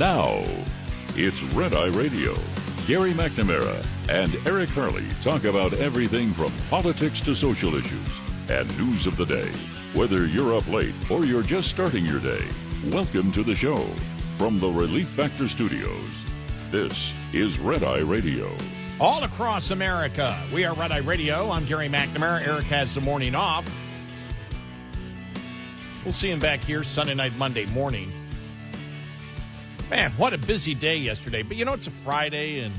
Now, it's Red Eye Radio. Gary McNamara and Eric Harley talk about everything from politics to social issues and news of the day. Whether you're up late or you're just starting your day, welcome to the show. From the Relief Factor Studios, this is Red Eye Radio. All across America, we are Red Eye Radio. I'm Gary McNamara. Eric has the morning off. We'll see him back here Sunday night, Monday morning. Man, what a busy day yesterday. But, it's a Friday, and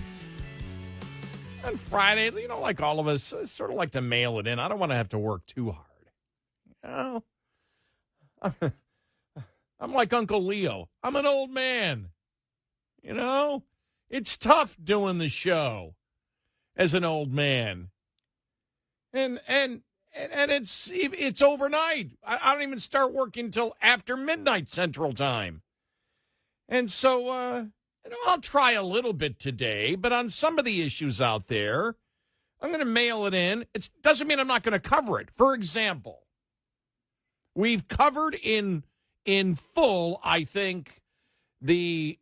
on Friday, like all of us, I sort of like to mail it in. I don't want to have to work too hard. I'm like Uncle Leo. I'm an old man. It's tough doing the show as an old man. And it's overnight. I don't even start working until after midnight Central Time. And so, I'll try a little bit today, but on some of the issues out there, I'm going to mail it in. It doesn't mean I'm not going to cover it. For example, we've covered in full, I think, the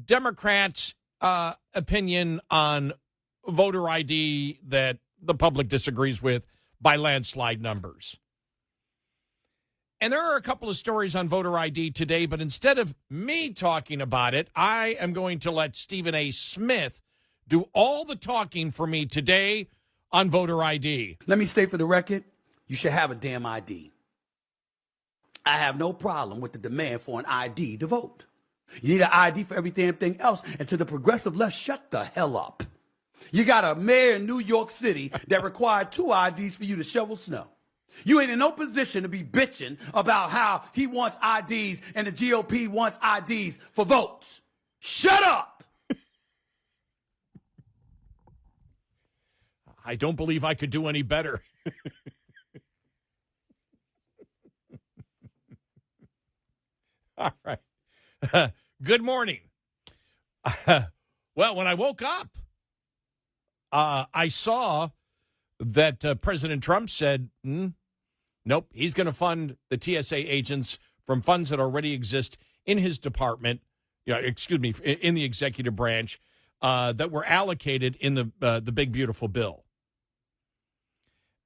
Democrats' opinion on voter ID that the public disagrees with by landslide numbers. And there are a couple of stories on voter ID today, but instead of me talking about it, I am going to let Stephen A. Smith do all the talking for me today on voter ID. Let me state for the record, you should have a damn ID. I have no problem with the demand for an ID to vote. You need an ID for every damn thing else, and to the progressive left, shut the hell up. You got a mayor in New York City that required 2 IDs for you to shovel snow. You ain't in no position to be bitching about how he wants IDs and the GOP wants IDs for votes. Shut up! I don't believe I could do any better. All right. Good morning. Well, when I woke up, I saw that President Trump said, nope, he's going to fund the TSA agents from funds that already exist in his department, in the executive branch, that were allocated in the big, beautiful bill.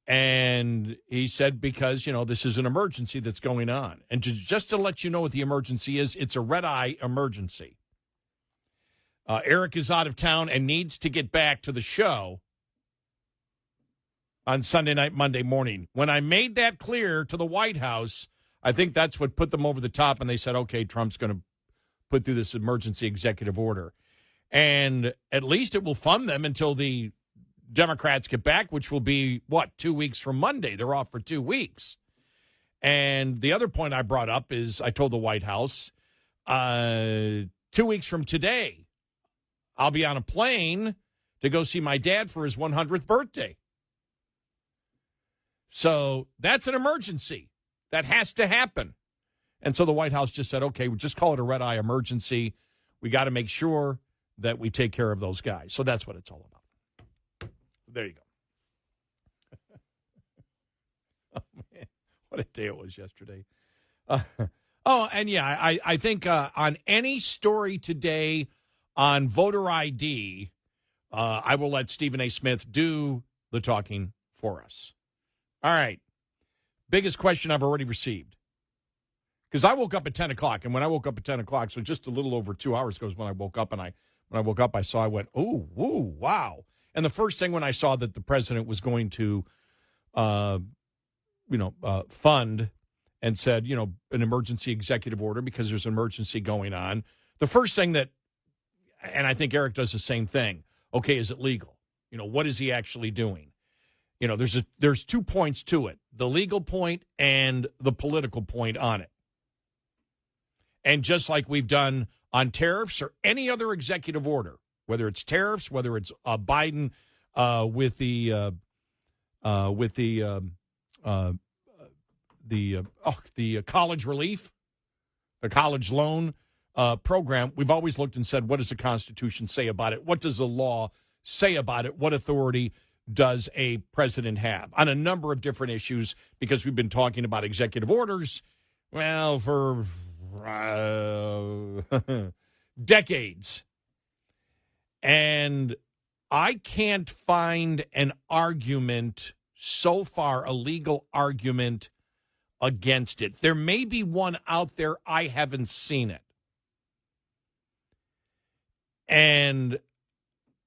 And he said, because, this is an emergency that's going on. And just to let you know what the emergency is, it's a red-eye emergency. Eric is out of town and needs to get back to the show on Sunday night, Monday morning. When I made that clear to the White House, I think that's what put them over the top, and they said, okay, Trump's going to put through this emergency executive order. And at least it will fund them until the Democrats get back, which will be, 2 weeks from Monday. They're off for 2 weeks. And the other point I brought up is I told the White House, 2 weeks from today, I'll be on a plane to go see my dad for his 100th birthday. So that's an emergency. That has to happen. And so the White House just said, okay, we'll just call it a red-eye emergency. We got to make sure that we take care of those guys. So that's what it's all about. There you go. Oh, man. What a day it was yesterday. I think on any story today on voter ID, I will let Stephen A. Smith do the talking for us. All right. Biggest question I've already received. Because I woke up at 10 o'clock, and when I woke up at 10 o'clock, so just a little over 2 hours ago is when I woke up, and when I woke up, I went, ooh, wow. And the first thing when I saw that the president was going to, fund and said, an emergency executive order because there's an emergency going on, the first thing that, and I think Eric does the same thing, okay, is it legal? What is he actually doing? There's 2 points to it, the legal point and the political point on it. And just like we've done on tariffs or any other executive order, whether it's tariffs, whether it's Biden with the college relief, the college loan program, we've always looked and said, what does the Constitution say about it? What does the law say about it? What authority does a president have on a number of different issues? Because we've been talking about executive orders, for decades. And I can't find an argument so far, a legal argument against it. There may be one out there. I haven't seen it. And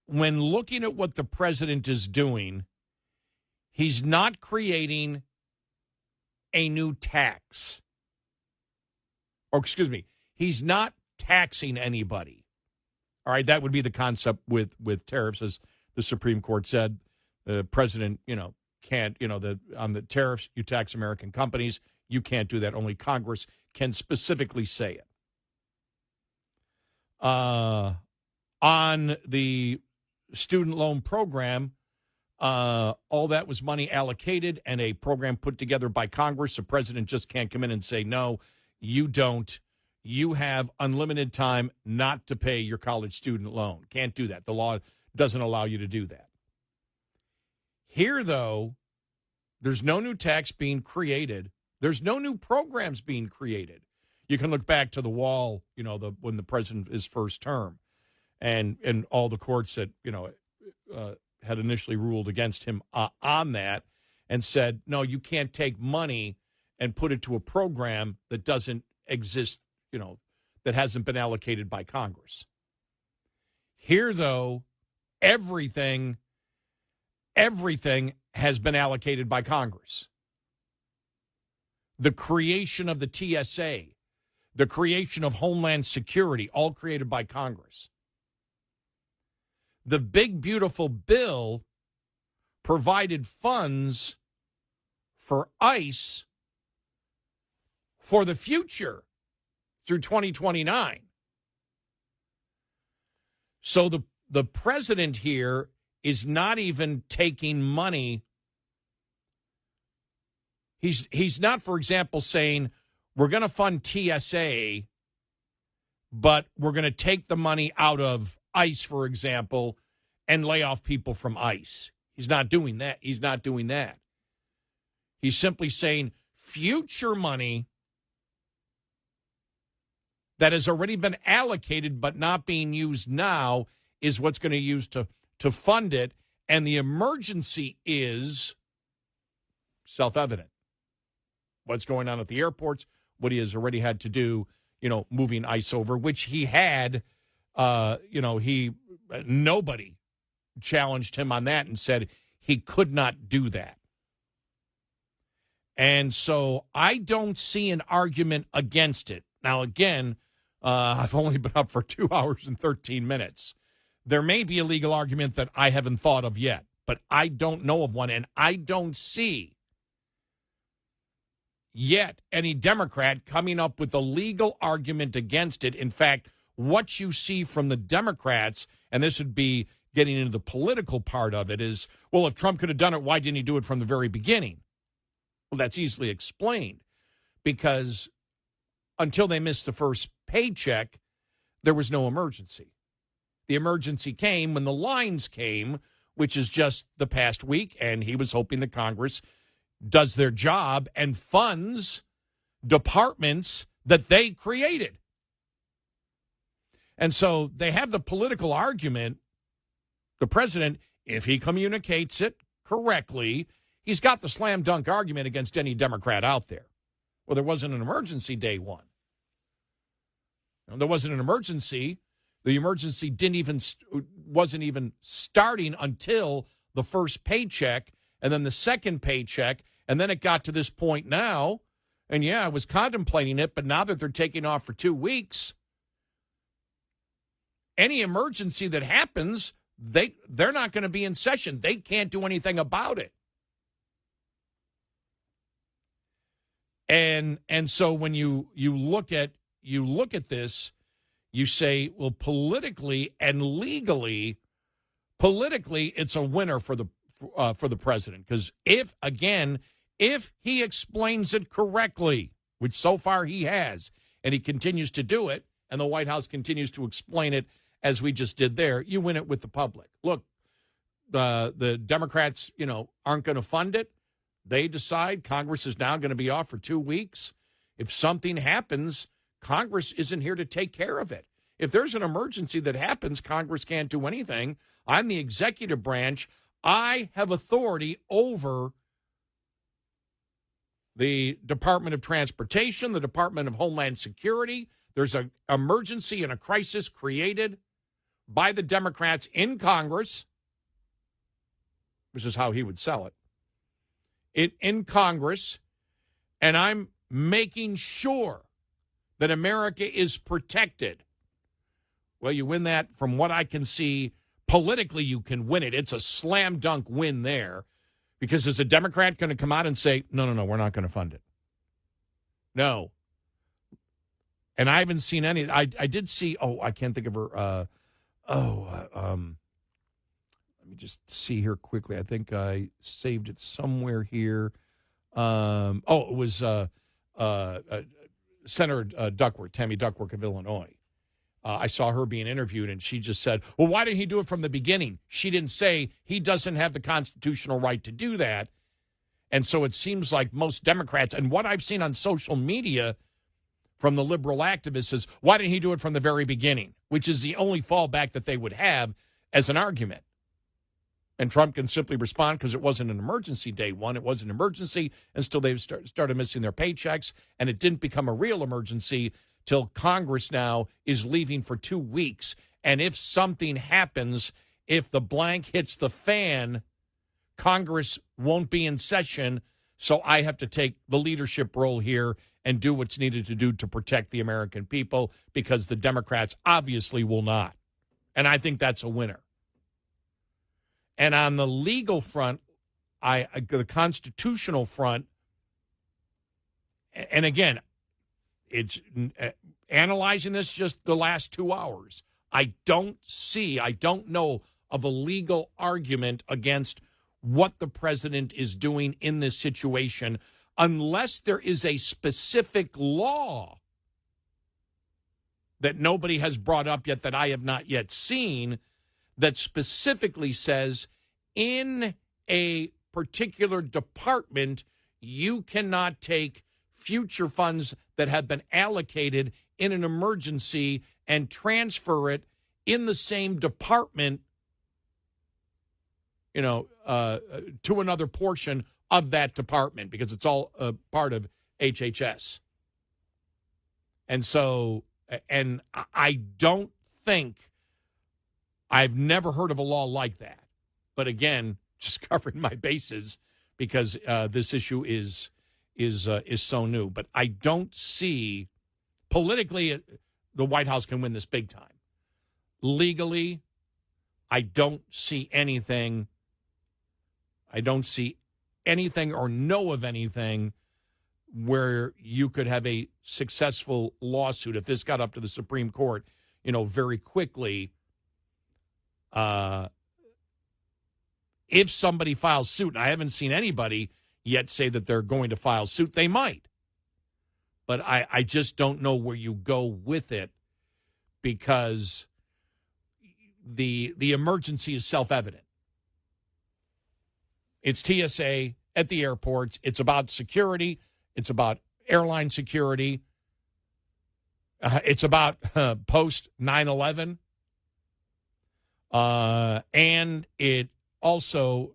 when looking at what the president is doing, he's not creating a new tax. Or, excuse me, he's not taxing anybody. All right, that would be the concept with tariffs, as the Supreme Court said. The president, can't, on the tariffs, you tax American companies. You can't do that. Only Congress can specifically say it. On the student loan program, all that was money allocated and a program put together by Congress. The president just can't come in and say, no, you don't. You have unlimited time not to pay your college student loan. Can't do that. The law doesn't allow you to do that. Here, though, there's no new tax being created. There's no new programs being created. You can look back to the wall, when the president his first term, and all the courts that had initially ruled against him on that, and said, no, you can't take money and put it to a program that doesn't exist, that hasn't been allocated by Congress. Here, though, everything has been allocated by Congress. The creation of the TSA, the creation of Homeland Security, all created by Congress. The big, beautiful bill provided funds for ICE for the future through 2029. So the president here is not even taking money. He's not, for example, saying, we're going to fund TSA, but we're going to take the money out of ICE, for example, and lay off people from ICE. He's not doing that. He's not doing that. He's simply saying future money that has already been allocated but not being used now is what's going to use to fund it. And the emergency is self-evident. What's going on at the airports, what he has already had to do, moving ICE over, which he had, nobody challenged him on that and said he could not do that. And so I don't see an argument against it. Now, again, I've only been up for 2 hours and 13 minutes. There may be a legal argument that I haven't thought of yet, but I don't know of one, and I don't see yet any Democrat coming up with a legal argument against it. In fact, what you see from the Democrats, and this would be getting into the political part of it, is, well, if Trump could have done it, why didn't he do it from the very beginning? Well, that's easily explained, because until they missed the first paycheck, there was no emergency. The emergency came when the lines came, which is just the past week, and he was hoping that Congress does their job and funds departments that they created. And so they have the political argument. The president, if he communicates it correctly, he's got the slam dunk argument against any Democrat out there. Well, there wasn't an emergency day one. There wasn't an emergency. The emergency wasn't even starting until the first paycheck, and then the second paycheck, and then it got to this point now. And yeah, I was contemplating it, but now that they're taking off for 2 weeks, any emergency that happens, they're not going to be in session. They can't do anything about it. And so when you look at this, you say, well, politically and legally, it's a winner for the president, because if he explains it correctly, which so far he has, and he continues to do it, and the White House continues to explain it as we just did there, you win it with the public. Look, the Democrats, aren't going to fund it. They decide Congress is now going to be off for 2 weeks. If something happens, Congress isn't here to take care of it. If there's an emergency that happens, Congress can't do anything. I'm the executive branch. I have authority over the Department of Transportation, the Department of Homeland Security. There's an emergency and a crisis created by the Democrats in Congress, which is how he would sell it, in Congress, and I'm making sure that America is protected. Well, you win that from what I can see. Politically, you can win it. It's a slam dunk win there. Because is a Democrat going to come out and say, no, we're not going to fund it? No. And I haven't seen any. I did see, I can't think of her. Let me just see here quickly. I think I saved it somewhere here. It was Senator Duckworth, Tammy Duckworth of Illinois. I saw her being interviewed, and she just said, well, why didn't he do it from the beginning? She didn't say he doesn't have the constitutional right to do that. And so it seems like most Democrats, and what I've seen on social media from the liberal activists is, why didn't he do it from the very beginning? Which is the only fallback that they would have as an argument. And Trump can simply respond because it wasn't an emergency day one. It was an emergency until they started missing their paychecks, and it didn't become a real emergency till Congress now is leaving for 2 weeks. And if something happens, if the blank hits the fan, Congress won't be in session. So I have to take the leadership role here and do what's needed to do to protect the American people, because the Democrats obviously will not. And I think that's a winner. And on the legal front, the constitutional front, and again, it's analyzing this just the last 2 hours. I don't know of a legal argument against what the president is doing in this situation, unless there is a specific law that nobody has brought up yet, that I have not yet seen, that specifically says in a particular department, you cannot take future funds that have been allocated in an emergency and transfer it in the same department, to another portion of that department, because it's all a part of HHS. And so, and I don't think, I've never heard of a law like that. But again, just covering my bases, because this issue is so new. But I don't see, politically, the White House can win this big time. Legally, I don't see anything. I don't see anything or know of anything where you could have a successful lawsuit if this got up to the Supreme Court, very quickly. If somebody files suit, and I haven't seen anybody yet say that they're going to file suit, they might. But I just don't know where you go with it, because the emergency is self-evident. It's TSA at the airports. It's about security. It's about airline security. It's about post 9/11. And it also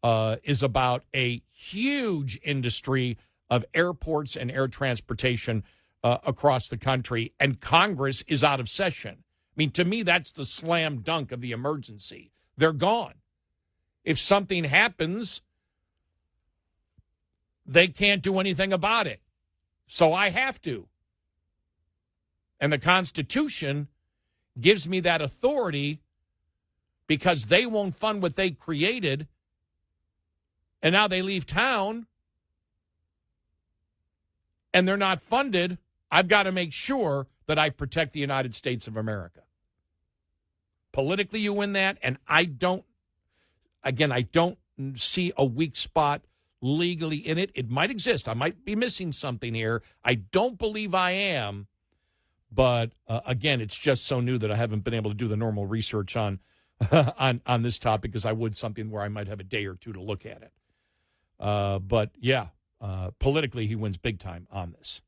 is about a huge industry of airports and air transportation across the country. And Congress is out of session. I mean, to me, that's the slam dunk of the emergency. They're gone. If something happens, they can't do anything about it. So I have to. And the Constitution gives me that authority, because they won't fund what they created, and now they leave town, and they're not funded. I've got to make sure that I protect the United States of America. Politically, you win that, and I don't see a weak spot legally in it. It might exist. I might be missing something here. I don't believe I am. But, again, it's just so new that I haven't been able to do the normal research on this topic, because I would something where I might have a day or two to look at it. But, yeah, politically, he wins big time on this.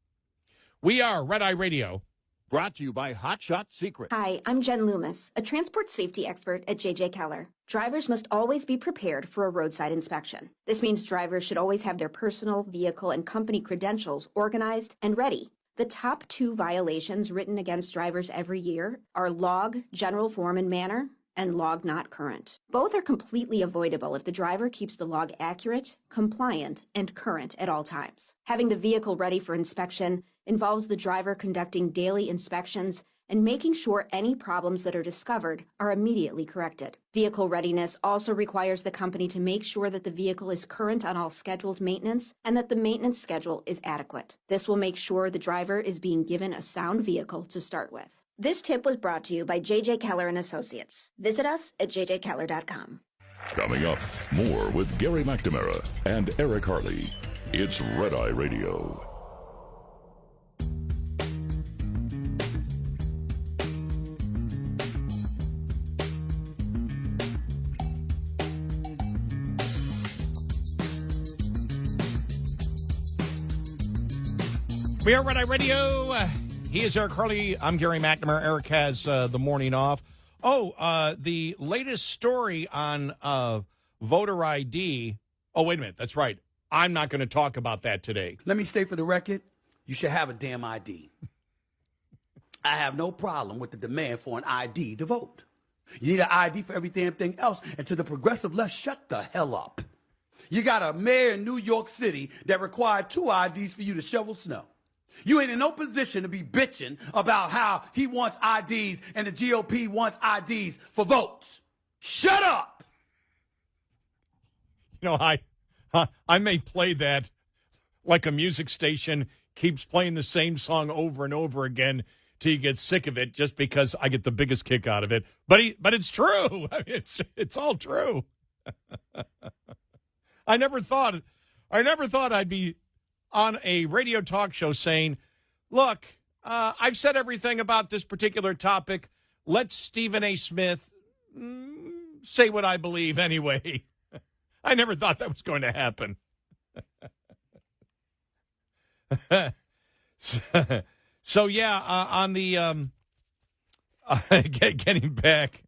We are Red Eye Radio. Brought to you by Hot Shot Secret. Hi, I'm Jen Loomis, a transport safety expert at J.J. Keller. Drivers must always be prepared for a roadside inspection. This means drivers should always have their personal, vehicle, and company credentials organized and ready. The top 2 violations written against drivers every year are log, general form and manner, and log not current. Both are completely avoidable if the driver keeps the log accurate, compliant, and current at all times. Having the vehicle ready for inspection involves the driver conducting daily inspections and making sure any problems that are discovered are immediately corrected. Vehicle readiness also requires the company to make sure that the vehicle is current on all scheduled maintenance and that the maintenance schedule is adequate. This will make sure the driver is being given a sound vehicle to start with. This tip was brought to you by J.J. Keller and Associates. Visit us at jjkeller.com. Coming up, more with Gary McNamara and Eric Harley. It's Red Eye Radio. We are Red Eye Radio. He is Eric Harley. I'm Gary McNamara. Eric has the morning off. The latest story on Voter I.D. Oh, wait a minute. That's right. I'm not going to talk about that today. Let me state for the record, you should have a damn ID. I have no problem with the demand for an ID to vote. You need an ID for every damn thing else. And to the progressive left, shut the hell up. You got a mayor in New York City that required 2 IDs for you to shovel snow. You ain't in no position to be bitching about how he wants IDs and the GOP wants IDs for votes. Shut up! You know, I may play that like a music station keeps playing the same song over and over again till you get sick of it, just because I get the biggest kick out of it. But it's true. It's all true. I never thought I'd be on a radio talk show saying, look, I've said everything about this particular topic. Let Stephen A. Smith say what I believe anyway. I never thought that was going to happen. So yeah, on the getting back,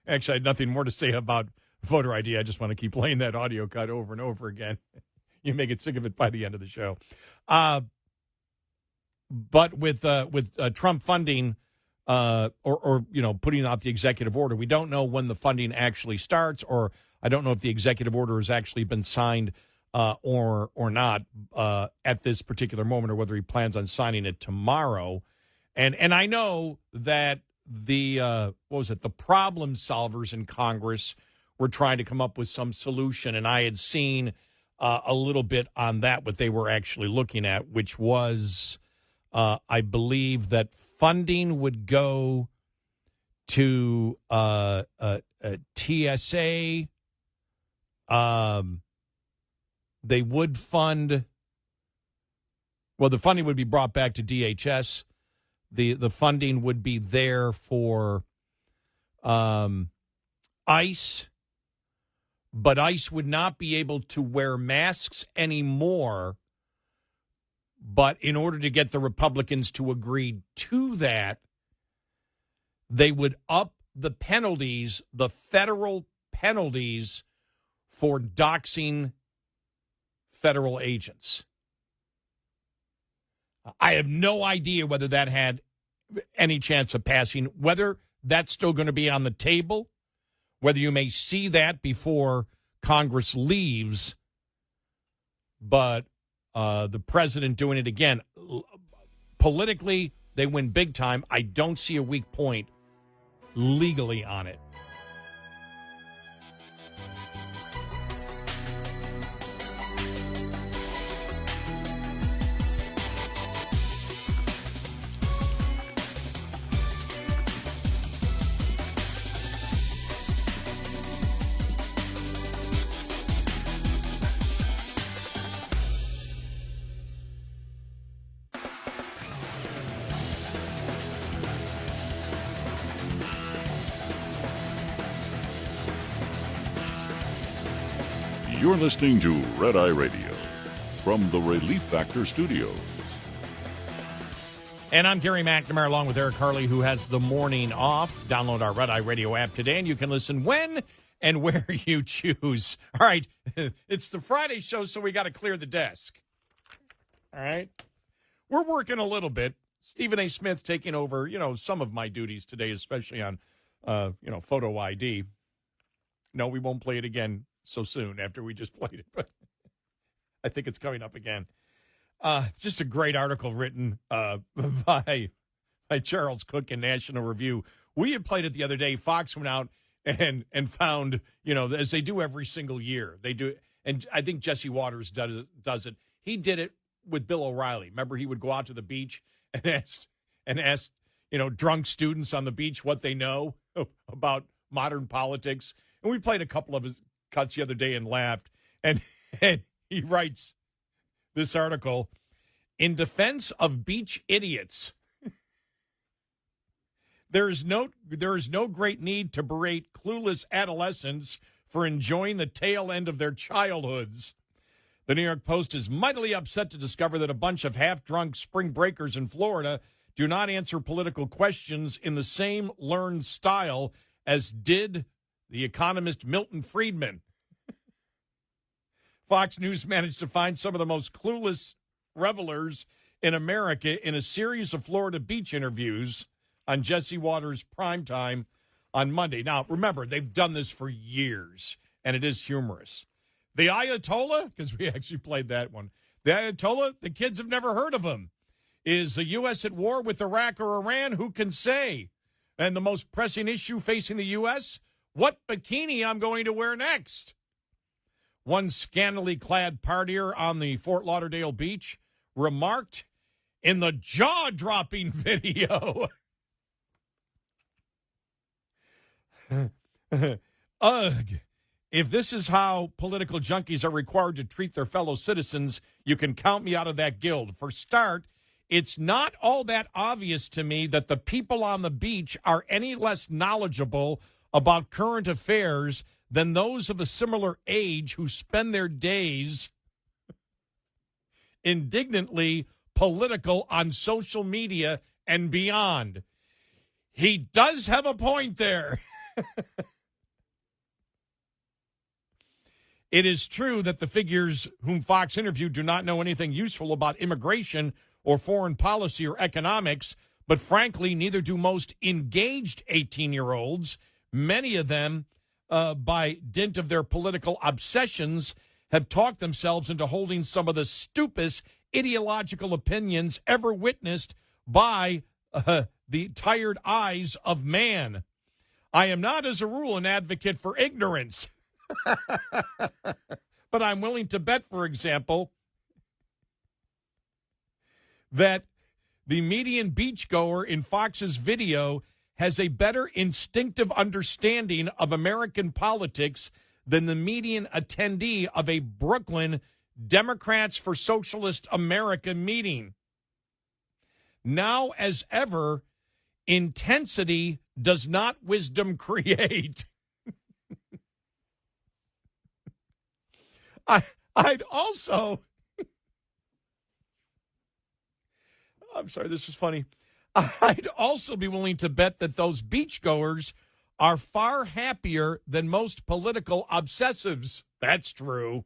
actually I had nothing more to say about Voter ID. I just want to keep playing that audio cut over and over again. You may get sick of it by the end of the show. But with Trump funding or putting out the executive order, we don't know when the funding actually starts, or I don't know if the executive order has actually been signed or not at this particular moment, or whether he plans on signing it tomorrow. And I know that the problem solvers in Congress were trying to come up with some solution, and I had seen a little bit on that, what they were actually looking at, which was, I believe, that funding would go to TSA. They would fund, well, the funding would be brought back to DHS. The funding would be there for ICE. But ICE would not be able to wear masks anymore. But in order to get the Republicans to agree to that, they would up the penalties, the federal penalties, for doxing federal agents. I have no idea whether that had any chance of passing, whether that's still going to be on the table, whether you may see that before Congress leaves, but the president doing it again. Politically, they win big time. I don't see a weak point legally on it. You're listening to Red Eye Radio from the Relief Factor Studios. And I'm Gary McNamara, along with Eric Harley, who has the morning off. Download our Red Eye Radio app today, and you can listen when and where you choose. All right, it's the Friday show, so we got to clear the desk. All right? We're working a little bit. Stephen A. Smith taking over, some of my duties today, especially on, Photo ID. No, we won't play it again so soon after we just played it, but I think it's coming up again. Just a great article written by Charles Cook in National Review. We had played it the other day. Fox went out and found, as they do every single year. They do, and I think Jesse Waters does it. He did it with Bill O'Reilly. Remember, he would go out to the beach and ask drunk students on the beach what they know about modern politics. And we played a couple of his cuts the other day and laughed. And he writes this article, in defense of beach idiots, there is no great need to berate clueless adolescents for enjoying the tail end of their childhoods. The New York Post is mightily upset to discover that a bunch of half-drunk spring breakers in Florida do not answer political questions in the same learned style as did the economist Milton Friedman. Fox News managed to find some of the most clueless revelers in America in a series of Florida beach interviews on Jesse Waters' primetime on Monday. Now, remember, they've done this for years, and it is humorous. The Ayatollah, because we actually played that one, the Ayatollah, the kids have never heard of him. Is the U.S. at war with Iraq or Iran? Who can say? And the most pressing issue facing the U.S., what bikini I'm going to wear next? One scantily clad partier on the Fort Lauderdale beach remarked in the jaw-dropping video, ugh, if this is how political junkies are required to treat their fellow citizens, you can count me out of that guild. For start, it's not all that obvious to me that the people on the beach are any less knowledgeable about current affairs than those of a similar age who spend their days indignantly political on social media and beyond. He does have a point there. It is true that the figures whom Fox interviewed do not know anything useful about immigration or foreign policy or economics, but frankly, neither do most engaged 18-year-olds. Many of them, by dint of their political obsessions, have talked themselves into holding some of the stupidest ideological opinions ever witnessed by the tired eyes of man. I am not, as a rule, an advocate for ignorance. But I'm willing to bet, for example, that the median beachgoer in Fox's video has a better instinctive understanding of American politics than the median attendee of a Brooklyn Democrats for Socialist America meeting. Now, as ever, intensity does not wisdom create. I'd also, I'm sorry, this is funny. I'd also be willing to bet that those beachgoers are far happier than most political obsessives. That's true.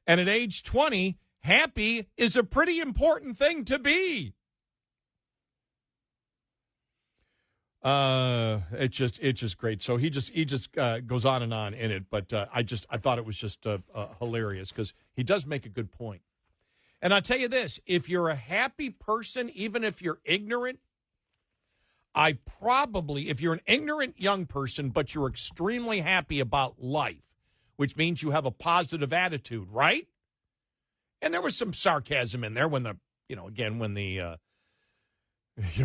And at age 20, happy is a pretty important thing to be. It's just great. So he just goes on and on in it, but I thought it was just hilarious because he does make a good point. And I'll tell you this, if you're a happy person, even if you're ignorant, if you're an ignorant young person, but you're extremely happy about life, which means you have a positive attitude, right? And there was some sarcasm in there when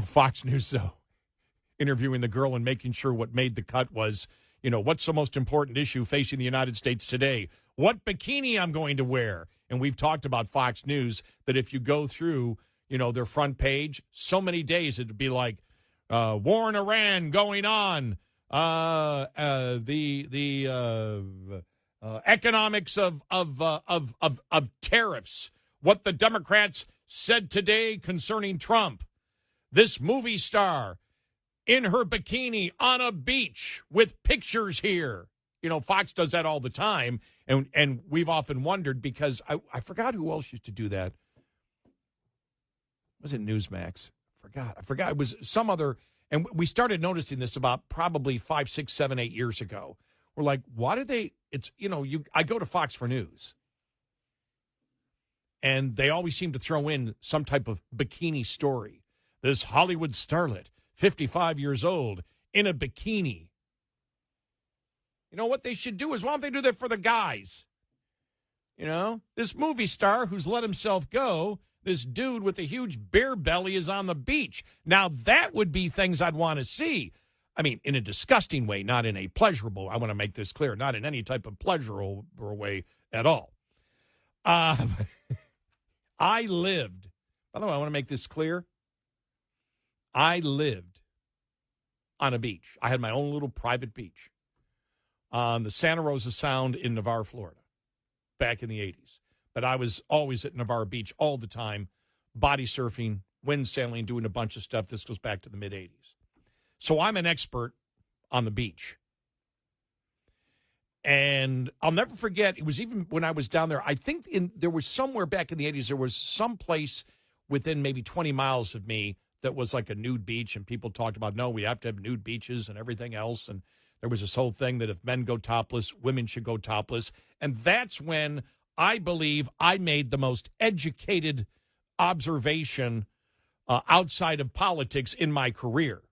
Fox News interviewing the girl and making sure what made the cut was, what's the most important issue facing the United States today? What bikini I'm going to wear? And we've talked about Fox News that if you go through, their front page, so many days it'd be like, war in Iran going on, the economics of tariffs, what the Democrats said today concerning Trump, this movie star in her bikini on a beach with pictures here. You know, Fox does that all the time, and we've often wondered because I forgot who else used to do that. Was it Newsmax? I forgot. It was some other, and we started noticing this about probably 5, 6, 7, 8 years ago. We're like, why do they, it's, you know, I go to Fox for news. And they always seem to throw in some type of bikini story. This Hollywood starlet, 55 years old, in a bikini. You know, what they should do is, why don't they do that for the guys? You know, this movie star who's let himself go, this dude with a huge beer belly is on the beach. Now, that would be things I'd want to see. I mean, in a disgusting way, not in a pleasurable. I want to make this clear, not in any type of pleasurable way at all. I lived, by the way, I want to make this clear. I lived on a beach. I had my own little private beach on the Santa Rosa Sound in Navarre, Florida, back in the 80s. But I was always at Navarre Beach all the time, body surfing, wind sailing, doing a bunch of stuff. This goes back to the mid-'80s. So I'm an expert on the beach. And I'll never forget, it was even when I was down there, I think there was somewhere back in the 80s, there was some place within maybe 20 miles of me that was like a nude beach, and people talked about, no, we have to have nude beaches and everything else. And there was this whole thing that if men go topless, women should go topless. And that's when I believe I made the most educated observation outside of politics in my career.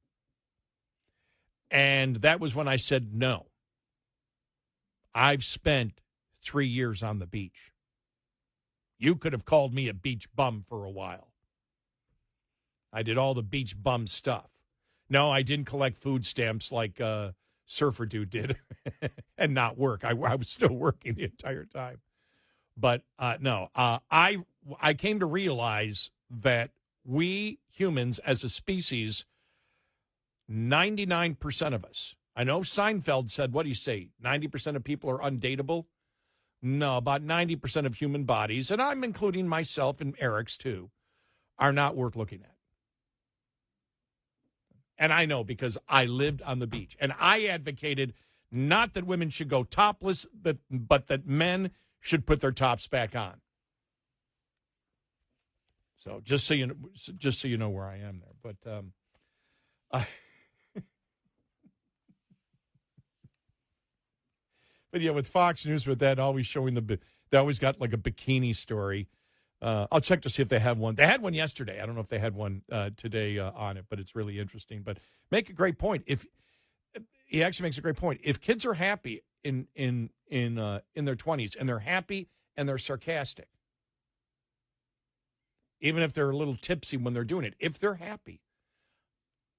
And that was when I said no. I've spent 3 years on the beach. You could have called me a beach bum for a while. I did all the beach bum stuff. No, I didn't collect food stamps like Surfer Dude did and not work. I was still working the entire time. But no, I came to realize that we humans as a species, 99% of us, I know Seinfeld said, what do you say, 90% of people are undateable? No, about 90% of human bodies, and I'm including myself and Eric's too, are not worth looking at. And I know because I lived on the beach. And I advocated not that women should go topless, but that men should put their tops back on. So just so you know where I am there. But but yeah, with Fox News, with that always showing they always got like a bikini story. I'll check to see if they have one. They had one yesterday. I don't know if they had one today on it, but it's really interesting. But make a great point. He actually makes a great point. If kids are happy in their 20s and they're happy and they're sarcastic, even if they're a little tipsy when they're doing it, if they're happy,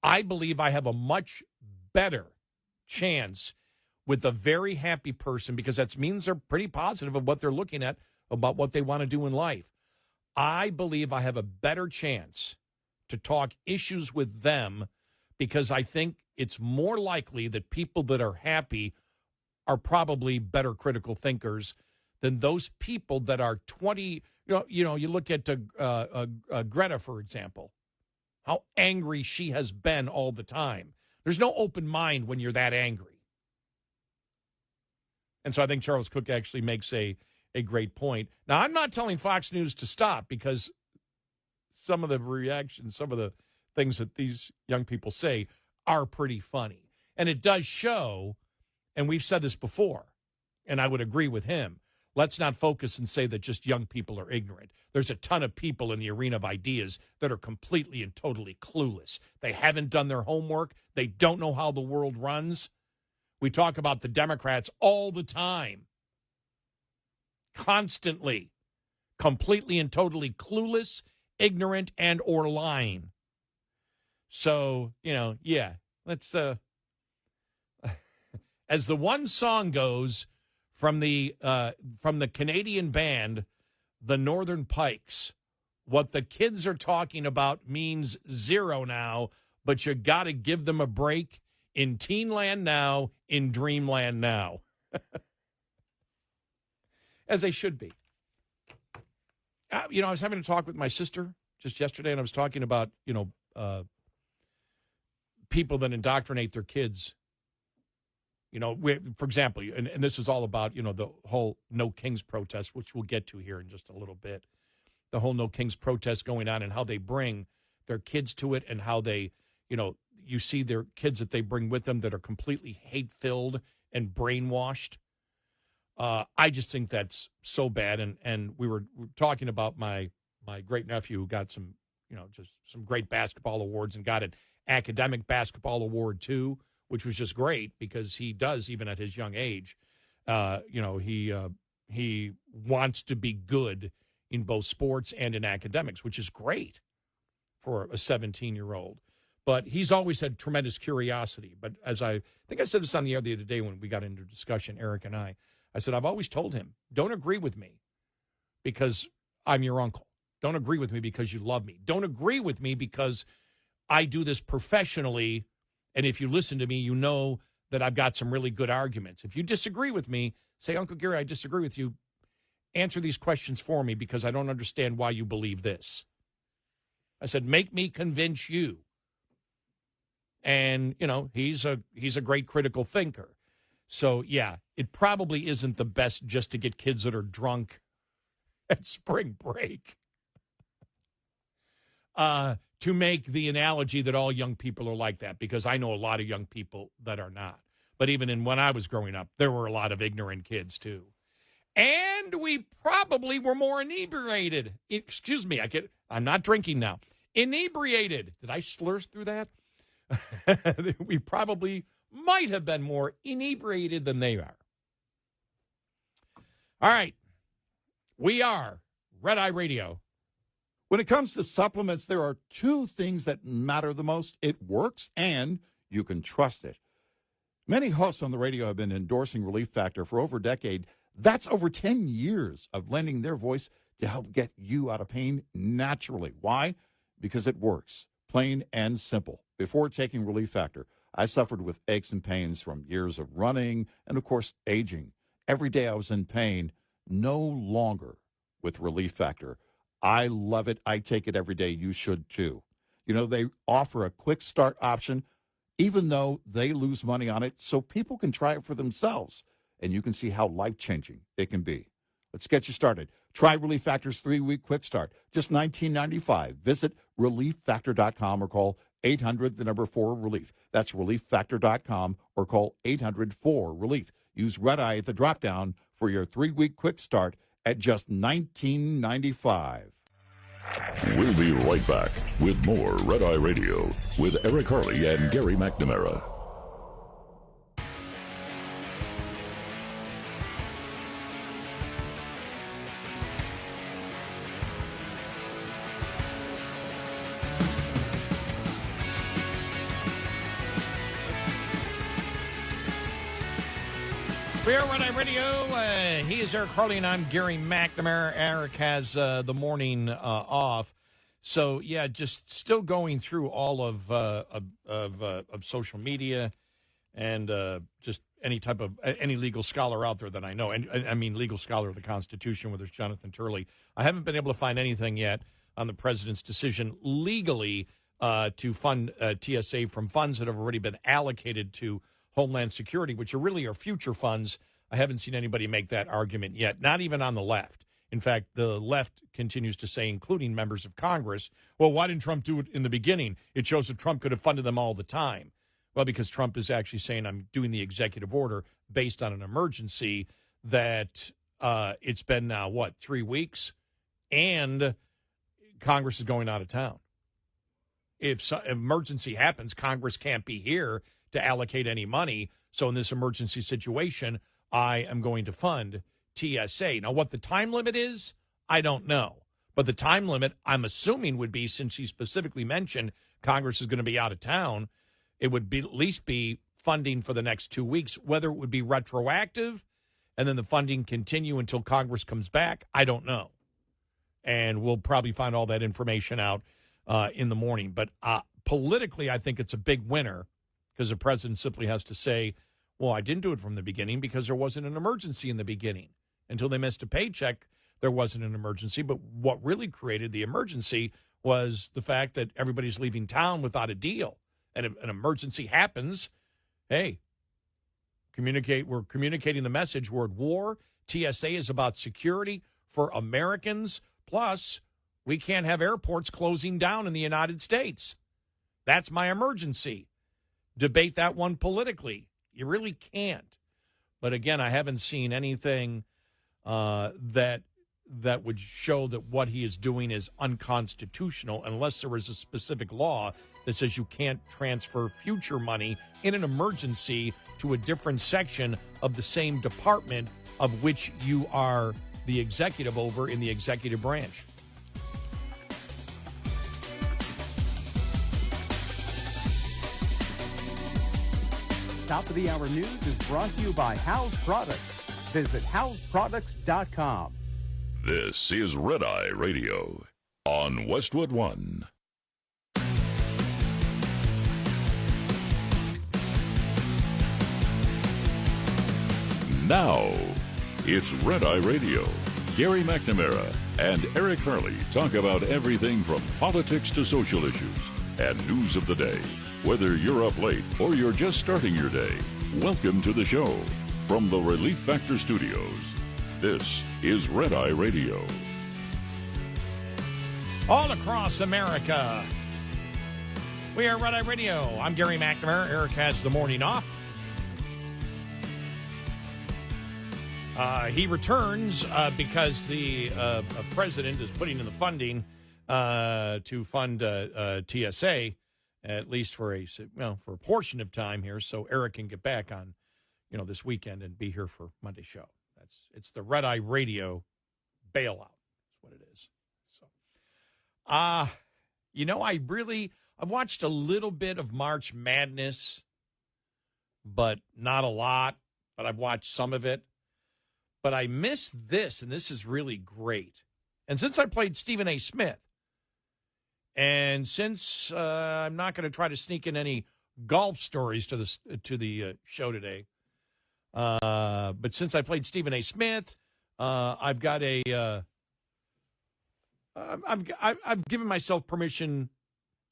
I believe I have a much better chance with a very happy person, because that means they're pretty positive of what they're looking at, about what they want to do in life. I believe I have a better chance to talk issues with them, because I think it's more likely that people that are happy are probably better critical thinkers than those people that are 20. You look at Greta, for example, how angry she has been all the time. There's no open mind when you're that angry. And so I think Charles Cook actually makes a great point. Now, I'm not telling Fox News to stop, because some of the reactions, some of the things that these young people say are pretty funny. And it does show, and we've said this before, and I would agree with him, let's not focus and say that just young people are ignorant. There's a ton of people in the arena of ideas that are completely and totally clueless. They haven't done their homework. They don't know how the world runs. We talk about the Democrats all the time. Constantly, completely and totally clueless, ignorant, and or lying. So, let's, as the one song goes from the Canadian band, the Northern Pikes, what the kids are talking about means zero now, but you got to give them a break in Teenland now, in Dreamland now. As they should be. I was having a talk with my sister just yesterday, and I was talking about, people that indoctrinate their kids. For example, and this is all about, the whole No Kings protest, which we'll get to here in just a little bit. The whole No Kings protest going on and how they bring their kids to it and how they, you see their kids that they bring with them that are completely hate-filled and brainwashed. I just think that's so bad. And we were talking about my great-nephew who got some, just some great basketball awards and got an academic basketball award, too, which was just great because he does, even at his young age, he wants to be good in both sports and in academics, which is great for a 17-year-old. But he's always had tremendous curiosity. But as I think I said this on the air the other day when we got into discussion, Eric and I said, I've always told him, don't agree with me because I'm your uncle. Don't agree with me because you love me. Don't agree with me because I do this professionally. And if you listen to me, you know that I've got some really good arguments. If you disagree with me, say, Uncle Gary, I disagree with you. Answer these questions for me because I don't understand why you believe this. I said, make me convince you. And, he's a great critical thinker. So, yeah, it probably isn't the best just to get kids that are drunk at spring break. To make the analogy that all young people are like that, because I know a lot of young people that are not. But even when I was growing up, there were a lot of ignorant kids, too. And we probably were more inebriated. Excuse me, I'm not drinking now. Inebriated. Did I slur through that? We probably might have been more inebriated than they are. All right. We are Red Eye Radio. When it comes to supplements, there are two things that matter the most. It works, and you can trust it. Many hosts on the radio have been endorsing Relief Factor for over a decade. That's over 10 years of lending their voice to help get you out of pain naturally. Why? Because it works, plain and simple. Before taking Relief Factor, I suffered with aches and pains from years of running and, of course, aging. Every day I was in pain, no longer with Relief Factor. I love it. I take it every day. You should, too. They offer a quick start option, even though they lose money on it, so people can try it for themselves, and you can see how life-changing it can be. Let's get you started. Try Relief Factor's 3-week quick start, just $19.95. Visit ReliefFactor.com or call 800-4-RELIEF. That's ReliefFactor.com or call 800-4-RELIEF. Use Red Eye at the drop-down for your 3-week quick start at just $19.95. We'll be right back with more Red Eye Radio with Eric Harley and Gary McNamara. We are Red Eye Radio. He is Eric Harley, and I'm Gary McNamara. Eric has the morning off. So, yeah, just still going through all of social media and just any legal scholar out there that I know. And I mean legal scholar of the Constitution, whether it's Jonathan Turley. I haven't been able to find anything yet on the president's decision legally to fund TSA from funds that have already been allocated to Homeland Security, which are really our future funds. I haven't seen anybody make that argument yet, not even on the left. In fact, the left continues to say, including members of Congress, well, why didn't Trump do it in the beginning? It shows that Trump could have funded them all the time. Well, because Trump is actually saying I'm doing the executive order based on an emergency that it's been now, 3 weeks? And Congress is going out of town. If some emergency happens, Congress can't be here to allocate any money. So in this emergency situation, I am going to fund TSA. Now, what the time limit is, I don't know. But the time limit, I'm assuming, would be, since he specifically mentioned Congress is going to be out of town, it would be at least be funding for the next 2 weeks. Whether it would be retroactive and then the funding continue until Congress comes back, I don't know. And we'll probably find all that information out in the morning. But politically, I think it's a big winner, because the president simply has to say, well, I didn't do it from the beginning because there wasn't an emergency in the beginning. Until they missed a paycheck, there wasn't an emergency. But what really created the emergency was the fact that everybody's leaving town without a deal. And if an emergency happens, hey, we're communicating the message. We're at war. TSA is about security for Americans. Plus, we can't have airports closing down in the United States. That's my emergency. Debate that one politically. You really can't. But again, I haven't seen anything that would show that what he is doing is unconstitutional unless there is a specific law that says you can't transfer future money in an emergency to a different section of the same department of which you are the executive over in the executive branch. Top of the Hour News is brought to you by House Products. Visit houseproducts.com. This is Red Eye Radio on Westwood One. Now, it's Red Eye Radio. Gary McNamara and Eric Harley talk about everything from politics to social issues and news of the day. Whether you're up late or you're just starting your day, welcome to the show. From the Relief Factor Studios, this is Red Eye Radio. All across America, we are Red Eye Radio. I'm Gary McNamara. Eric has the morning off. He returns because the president is putting in the funding to fund TSA, at least for a portion of time here, so Eric can get back on, this weekend and be here for Monday's show. It's the Red Eye Radio bailout. That's what it is. So, I've watched a little bit of March Madness, but not a lot. But I've watched some of it. But I missed this, and this is really great. And since I played Stephen A. Smith, and since I'm not going to try to sneak in any golf stories to the show today, but since I played Stephen A. Smith, I've got I've given myself permission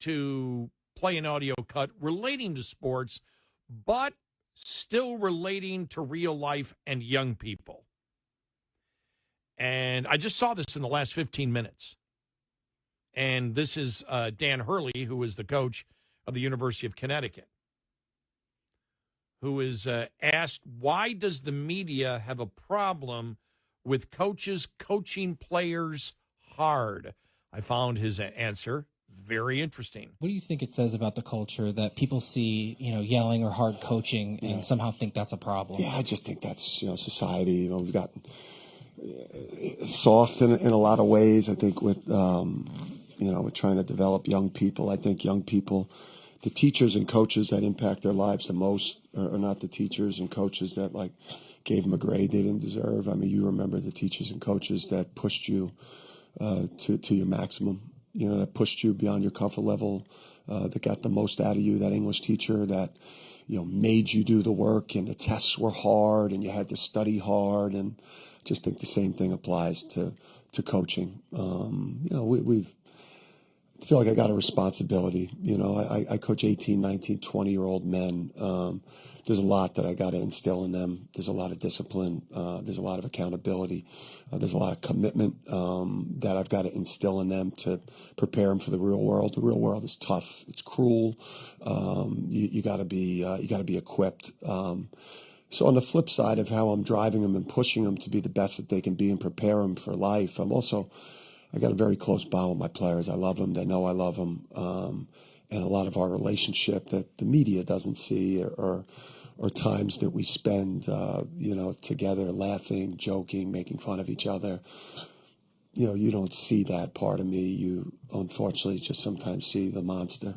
to play an audio cut relating to sports, but still relating to real life and young people. And I just saw this in the last 15 minutes. And this is Dan Hurley, who is the coach of the University of Connecticut, who is asked, why does the media have a problem with coaches coaching players hard? I found his answer very interesting. What do you think it says about the culture that people see, yelling or hard coaching and somehow think that's a problem? Yeah, I just think that's, society. We've gotten soft in a lot of ways. I think with, with trying to develop young people, I think young people, the teachers and coaches that impact their lives the most are not the teachers and coaches that gave them a grade they didn't deserve. I mean, you remember the teachers and coaches that pushed you to your maximum, that pushed you beyond your comfort level, that got the most out of you, that English teacher that, made you do the work and the tests were hard and you had to study hard. And just think the same thing applies to coaching. I feel like I got a responsibility. I coach 18, 19, 20-year-old men. There's a lot that I got to instill in them. There's a lot of discipline. There's a lot of accountability. There's a lot of commitment that I've got to instill in them to prepare them for the real world. The real world is tough. It's cruel. You got to be equipped. So on the flip side of how I'm driving them and pushing them to be the best that they can be and prepare them for life, I got a very close bond with my players. I love them. They know I love them. And a lot of our relationship that the media doesn't see or times that we spend, together laughing, joking, making fun of each other. You don't see that part of me. You unfortunately just sometimes see the monster.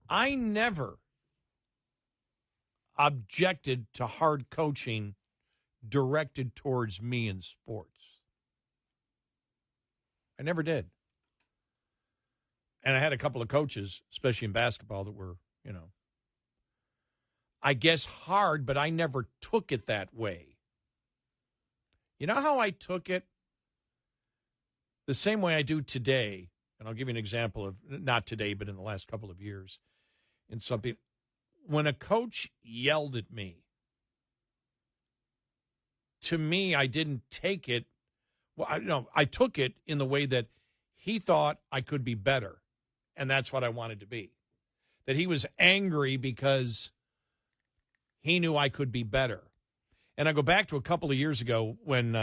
I never objected to hard coaching directed towards me in sports. I never did. And I had a couple of coaches, especially in basketball, that were, I guess hard, but I never took it that way. You know how I took it? The same way I do today. And I'll give you an example of, not today, but in the last couple of years, in something. When a coach yelled at me, to me, I didn't take it. Well, I took it in the way that he thought I could be better. And that's what I wanted to be. That he was angry because he knew I could be better. And I go back to a couple of years ago when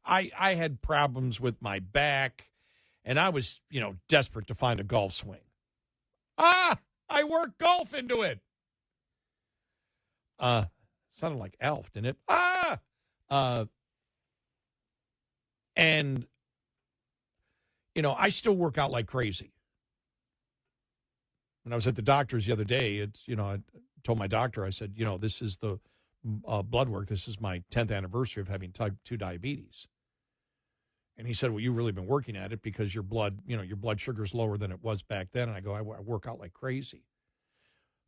I had problems with my back, and I was, desperate to find a golf swing. I worked golf into it. Sounded like Elf, didn't it? And, I still work out like crazy. When I was at the doctor's the other day, I told my doctor, I said, this is the blood work. This is my 10th anniversary of having type 2 diabetes. And he said, well, you've really been working at it because your blood sugar is lower than it was back then. And I go, I work out like crazy.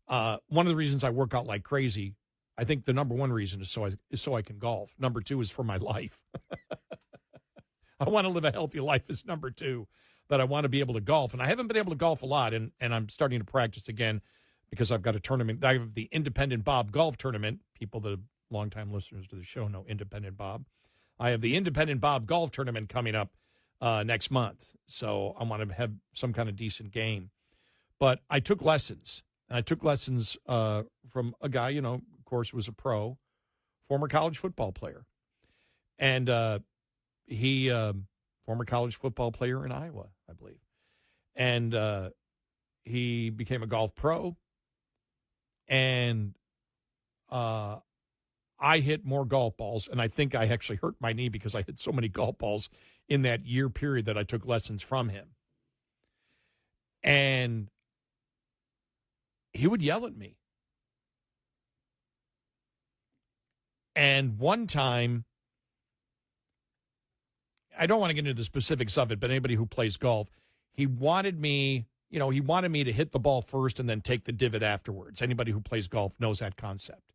One of the reasons I work out like crazy, I think the number one reason is so I can golf. Number two is for my life. I want to live a healthy life is number two, that I want to be able to golf. And I haven't been able to golf a lot, and I'm starting to practice again because I've got a tournament. I have the Independent Bob Golf Tournament. People that are longtime listeners to the show know Independent Bob. I have the Independent Bob Golf Tournament coming up next month, so I want to have some kind of decent game. But I took lessons. I took lessons from a guy, of course, was a pro, former college football player. And he, former college football player in Iowa, I believe. And he became a golf pro. And I hit more golf balls, and I think I actually hurt my knee because I hit so many golf balls in that year period that I took lessons from him. And he would yell at me. And one time, I don't want to get into the specifics of it, but anybody who plays golf, he wanted me to hit the ball first and then take the divot afterwards. Anybody who plays golf knows that concept.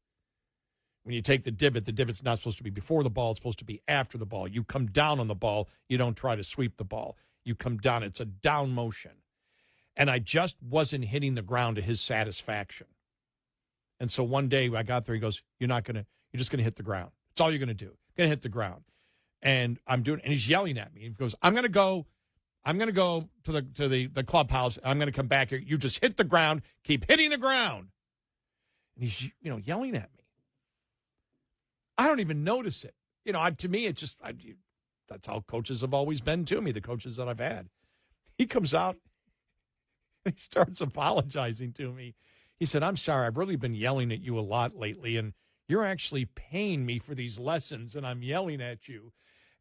When you take the divot's not supposed to be before the ball. It's supposed to be after the ball. You come down on the ball. You don't try to sweep the ball. You come down. It's a down motion. And I just wasn't hitting the ground to his satisfaction. And so one day I got there, he goes, you're just going to hit the ground. That's all you're going to do. Going to hit the ground. And I'm doing, and he's yelling at me. He goes, I'm going to go to the clubhouse. I'm going to come back here. You just hit the ground. Keep hitting the ground. And he's, yelling at me. I don't even notice it. To me, it's just, that's how coaches have always been to me, the coaches that I've had. He comes out, and he starts apologizing to me. He said, I'm sorry, I've really been yelling at you a lot lately, and you're actually paying me for these lessons, and I'm yelling at you.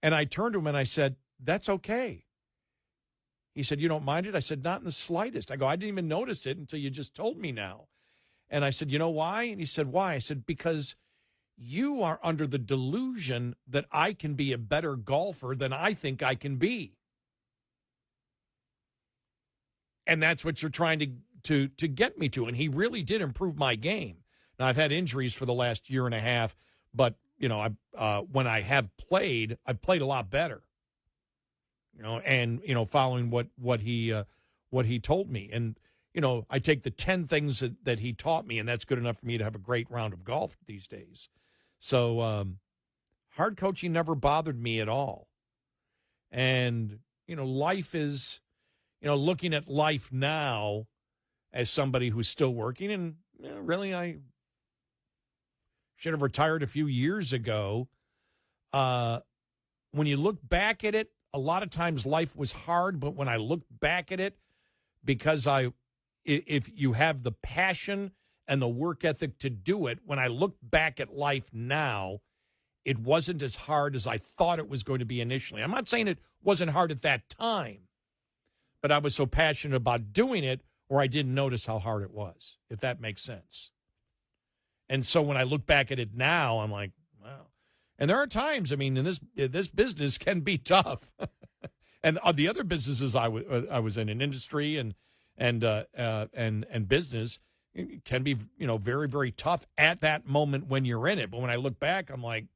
And I turned to him, and I said, that's okay. He said, you don't mind it? I said, not in the slightest. I go, I didn't even notice it until you just told me now. And I said, you know why? And he said, why? I said, because you are under the delusion that I can be a better golfer than I think I can be. And that's what you're trying to get me to. And he really did improve my game. Now, I've had injuries for the last year and a half, but, when I have played, I've played a lot better. Following what he told me. And, I take the 10 things that he taught me, and that's good enough for me to have a great round of golf these days. So hard coaching never bothered me at all. And, life is, looking at life now as somebody who's still working, and really I should have retired a few years ago. When you look back at it, a lot of times life was hard, but when I look back at it, because if you have the passion and the work ethic to do it, when I look back at life now, it wasn't as hard as I thought it was going to be initially. I'm not saying it wasn't hard at that time, but I was so passionate about doing it, or I didn't notice how hard it was, if that makes sense. And so when I look back at it now, I'm like, wow. And there are times, in this business can be tough. And the other businesses I was in industry and business, it can be, very, very tough at that moment when you're in it. But when I look back, I'm like,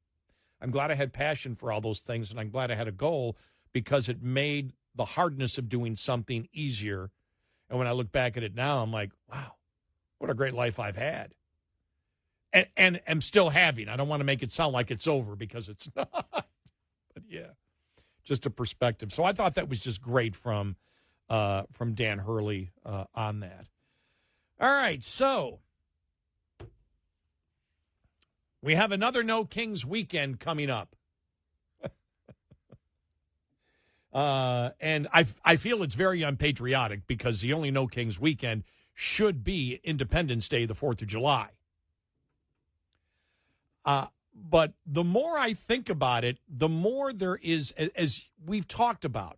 I'm glad I had passion for all those things, and I'm glad I had a goal because it made the hardness of doing something easier. And when I look back at it now, I'm like, wow, what a great life I've had. And I'm still having. I don't want to make it sound like it's over because it's not. But yeah, just a perspective. So I thought that was just great from Dan Hurley on that. All right, so we have another No Kings weekend coming up. And I feel it's very unpatriotic because the only No Kings weekend should be Independence Day, the 4th of July. But the more I think about it, the more there is, as we've talked about,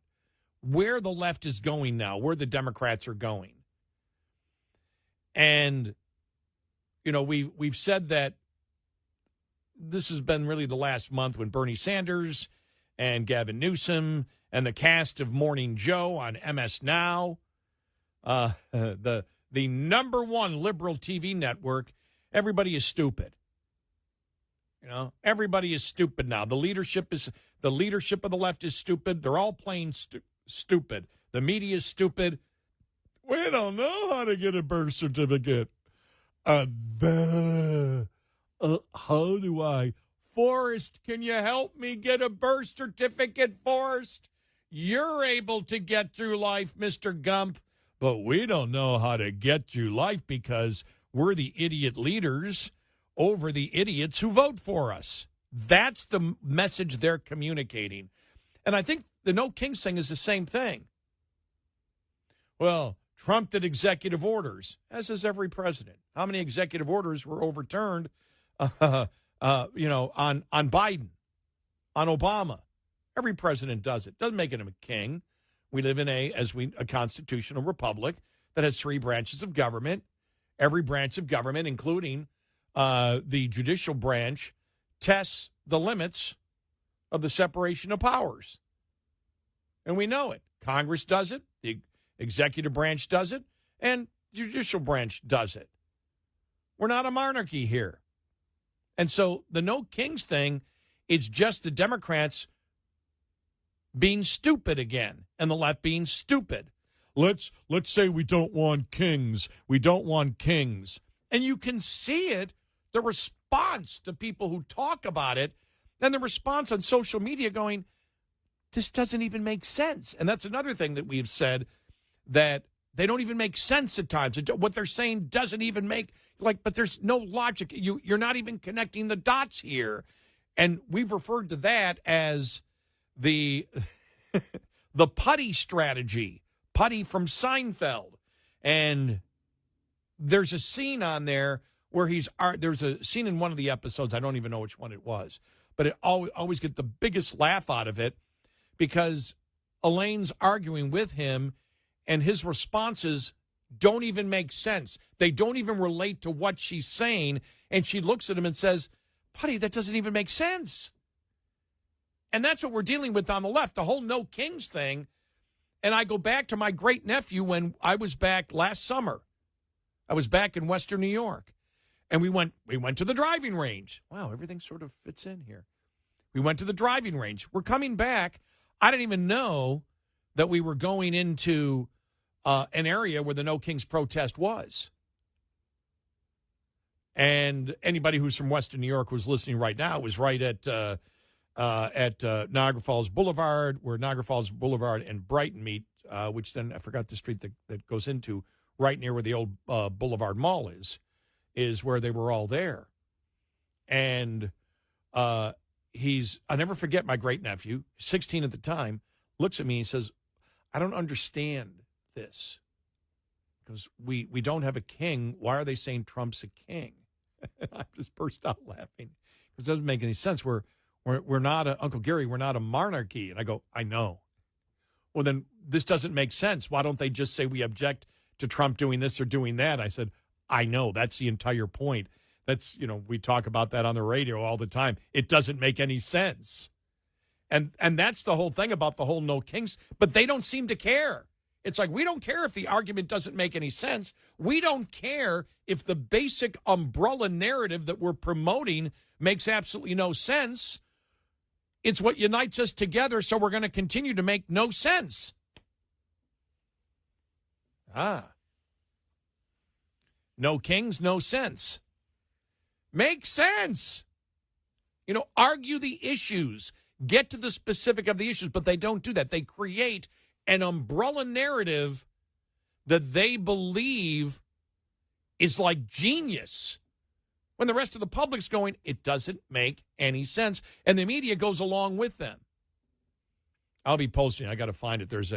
where the left is going now, where the Democrats are going. And, you know, we've said that this has been really the last month when Bernie Sanders and Gavin Newsom and the cast of Morning Joe on MS Now, the number one liberal TV network, everybody is stupid. You know, everybody is stupid now. The leadership of the left is stupid. They're all plain stupid. The media is stupid. We don't know how to get a birth certificate. How do I? Forrest, can you help me get a birth certificate, Forrest? You're able to get through life, Mr. Gump, but we don't know how to get through life because we're the idiot leaders over the idiots who vote for us. That's the message they're communicating. And I think the No Kings thing is the same thing. Well, Trump did executive orders, as is every president. How many executive orders were overturned, on Biden, on Obama? Every president does it. Doesn't make him a king. We live in a constitutional republic that has 3 branches of government. Every branch of government, including the judicial branch, tests the limits of the separation of powers. And we know it. Congress does it. The executive branch does it. And the judicial branch does it. We're not a monarchy here. And so the No Kings thing, it's just the Democrats being stupid again and the left being stupid. Let's say we don't want kings. We don't want kings. And you can see it, the response to people who talk about it, and the response on social media going, this doesn't even make sense. And that's another thing that we've said, that they don't even make sense at times. What they're saying doesn't even make, but there's no logic. You're not even connecting the dots here. And we've referred to that as the putty strategy, Putty from Seinfeld. And there's a scene on there where there's a scene in one of the episodes, I don't even know which one it was, but it always get the biggest laugh out of it because Elaine's arguing with him and his responses don't even make sense. They don't even relate to what she's saying. And she looks at him and says, Putty, that doesn't even make sense. And that's what we're dealing with on the left, the whole No Kings thing. And I go back to my great nephew when I was back last summer. I was back in Western New York. And we went to the driving range. Wow, everything sort of fits in here. We went to the driving range. We're coming back. I didn't even know that we were going into an area where the No Kings protest was. And anybody who's from Western New York who's listening right now was right at Niagara Falls Boulevard, where Niagara Falls Boulevard and Brighton meet, which then I forgot the street that goes into, right near where the old Boulevard Mall is where they were all there. And I'll never forget my great-nephew, 16 at the time, looks at me and says, I don't understand this. Because we don't have a king. Why are they saying Trump's a king? I just burst out laughing. Because it doesn't make any sense. We're not Uncle Gary, we're not a monarchy. And I go, I know. Well, then this doesn't make sense. Why don't they just say we object to Trump doing this or doing that? I said, I know. That's the entire point. That's, we talk about that on the radio all the time. It doesn't make any sense. And that's the whole thing about the whole No Kings. But they don't seem to care. It's like, we don't care if the argument doesn't make any sense. We don't care if the basic umbrella narrative that we're promoting makes absolutely no sense. It's what unites us together, so we're going to continue to make no sense. No kings, no sense. Make sense. Argue the issues. Get to the specific of the issues, but they don't do that. They create an umbrella narrative that they believe is like genius, when the rest of the public's going, it doesn't make any sense, and the media goes along with them. I'll be posting. I got to find it. There's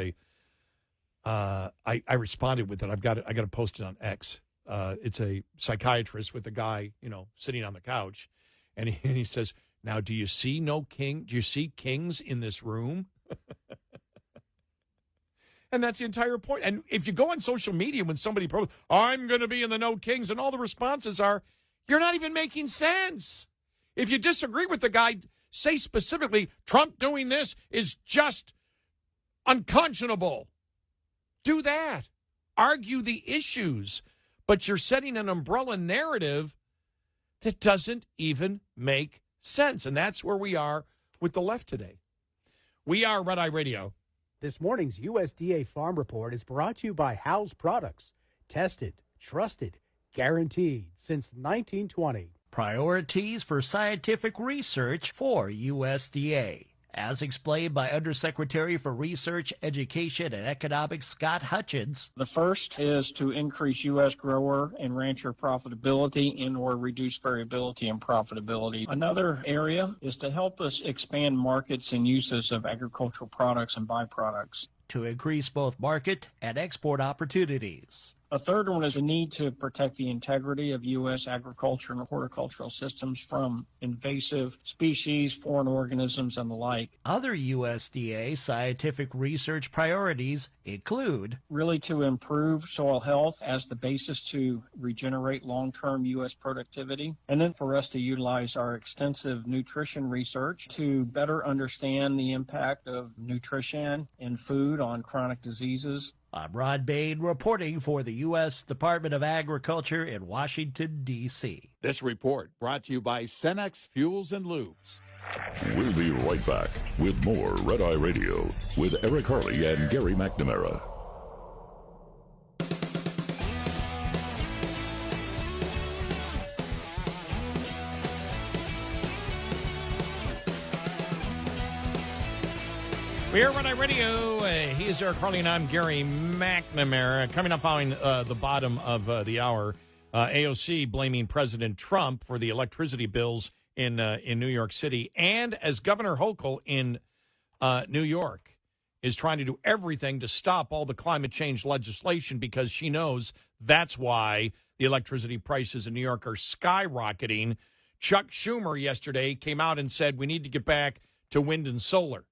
I responded with it. I got to post it on X. It's a psychiatrist with a guy, sitting on the couch, and he says, "Now, do you see no king? Do you see kings in this room?" And that's the entire point. And if you go on social media when somebody posts, "I'm going to be in the no kings," and all the responses are, "You're not even making sense." If you disagree with the guy, say specifically, "Trump doing this is just unconscionable." Do that. Argue the issues. But you're setting an umbrella narrative that doesn't even make sense. And that's where we are with the left today. We are Red Eye Radio. This morning's USDA Farm Report is brought to you by House Products. Tested, trusted, guaranteed since 1920. Priorities for scientific research for USDA. As explained by Undersecretary for Research, Education, and Economics Scott Hutchins. The first is to increase U.S. grower and rancher profitability and or reduce variability in profitability. Another area is to help us expand markets and uses of agricultural products and byproducts. To increase both market and export opportunities. A third one is the need to protect the integrity of U.S. agriculture and horticultural systems from invasive species, foreign organisms, and the like. Other USDA scientific research priorities include really to improve soil health as the basis to regenerate long-term U.S. productivity, and then for us to utilize our extensive nutrition research to better understand the impact of nutrition and food on chronic diseases. I'm Rod Bain reporting for the U.S. Department of Agriculture in Washington, D.C. This report brought to you by Cenex Fuels and Lubes. We'll be right back with more Red Eye Radio with Eric Harley and Gary McNamara. We are Red Eye Radio. He is Eric Harley, and I'm Gary McNamara. Coming up following the bottom of the hour, AOC blaming President Trump for the electricity bills in New York City, and as Governor Hochul in New York is trying to do everything to stop all the climate change legislation because she knows that's why the electricity prices in New York are skyrocketing. Chuck Schumer yesterday came out and said we need to get back to wind and solar.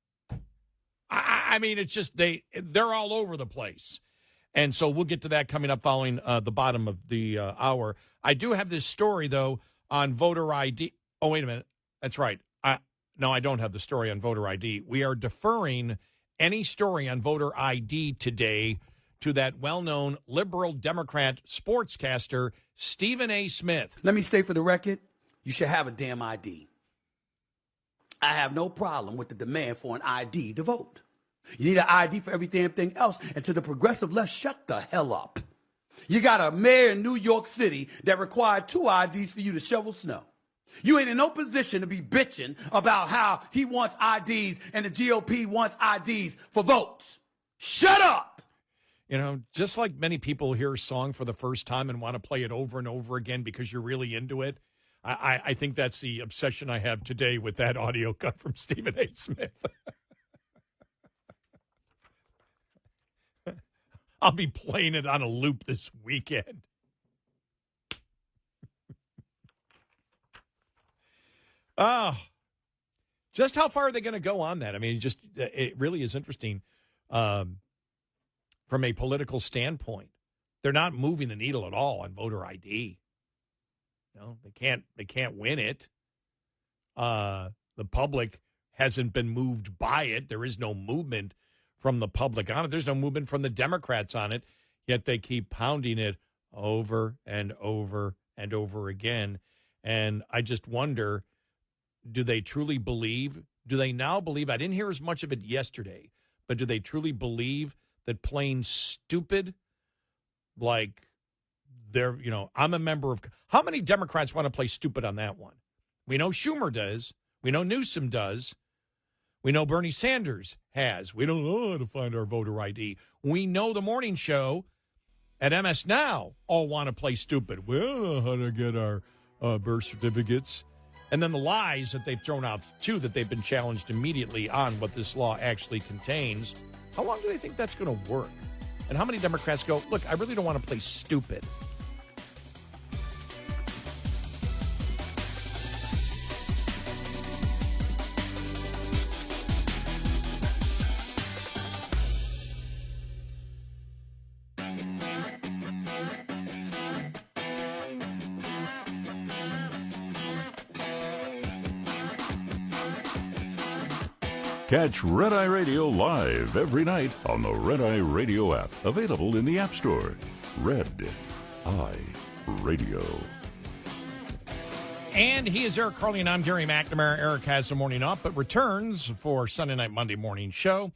I mean, it's just they're all over the place. And so we'll get to that coming up following the bottom of the hour. I do have this story, though, on voter ID. Oh, wait a minute. That's right. No, I don't have the story on voter ID. We are deferring any story on voter ID today to that well-known liberal Democrat sportscaster, Stephen A. Smith. Let me state for the record, you should have a damn ID. I have no problem with the demand for an ID to vote. You need an ID for every damn thing else. And to the progressive left, shut the hell up. You got a mayor in New York City that required 2 IDs for you to shovel snow. You ain't in no position to be bitching about how he wants IDs and the GOP wants IDs for votes. Shut up! Just like many people hear a song for the first time and want to play it over and over again because you're really into it, I think that's the obsession I have today with that audio cut from Stephen A. Smith. I'll be playing it on a loop this weekend. Just how far are they going to go on that? I mean, it really is interesting from a political standpoint. They're not moving the needle at all on voter ID. They can't win it. The public hasn't been moved by it. There is no movement from the public on it. There's no movement from the Democrats on it, yet they keep pounding it over and over and over again. And I just wonder, do they truly believe? Do they now believe? I didn't hear as much of it yesterday, but do they truly believe that plain stupid, like they're, I'm a member of, how many Democrats want to play stupid on that one? We know Schumer does. We know Newsom does. We know Bernie Sanders has. We don't know how to find our voter ID. We know the morning show at MS Now all want to play stupid. We don't know how to get our birth certificates. And then the lies that they've thrown out, too, that they've been challenged immediately on what this law actually contains. How long do they think that's going to work? And how many Democrats go, look, I really don't want to play stupid. Catch Red Eye Radio live every night on the Red Eye Radio app, available in the App Store. Red Eye Radio. And he is Eric Harley, and I'm Gary McNamara. Eric has the morning off, but returns for Sunday night, Monday morning show.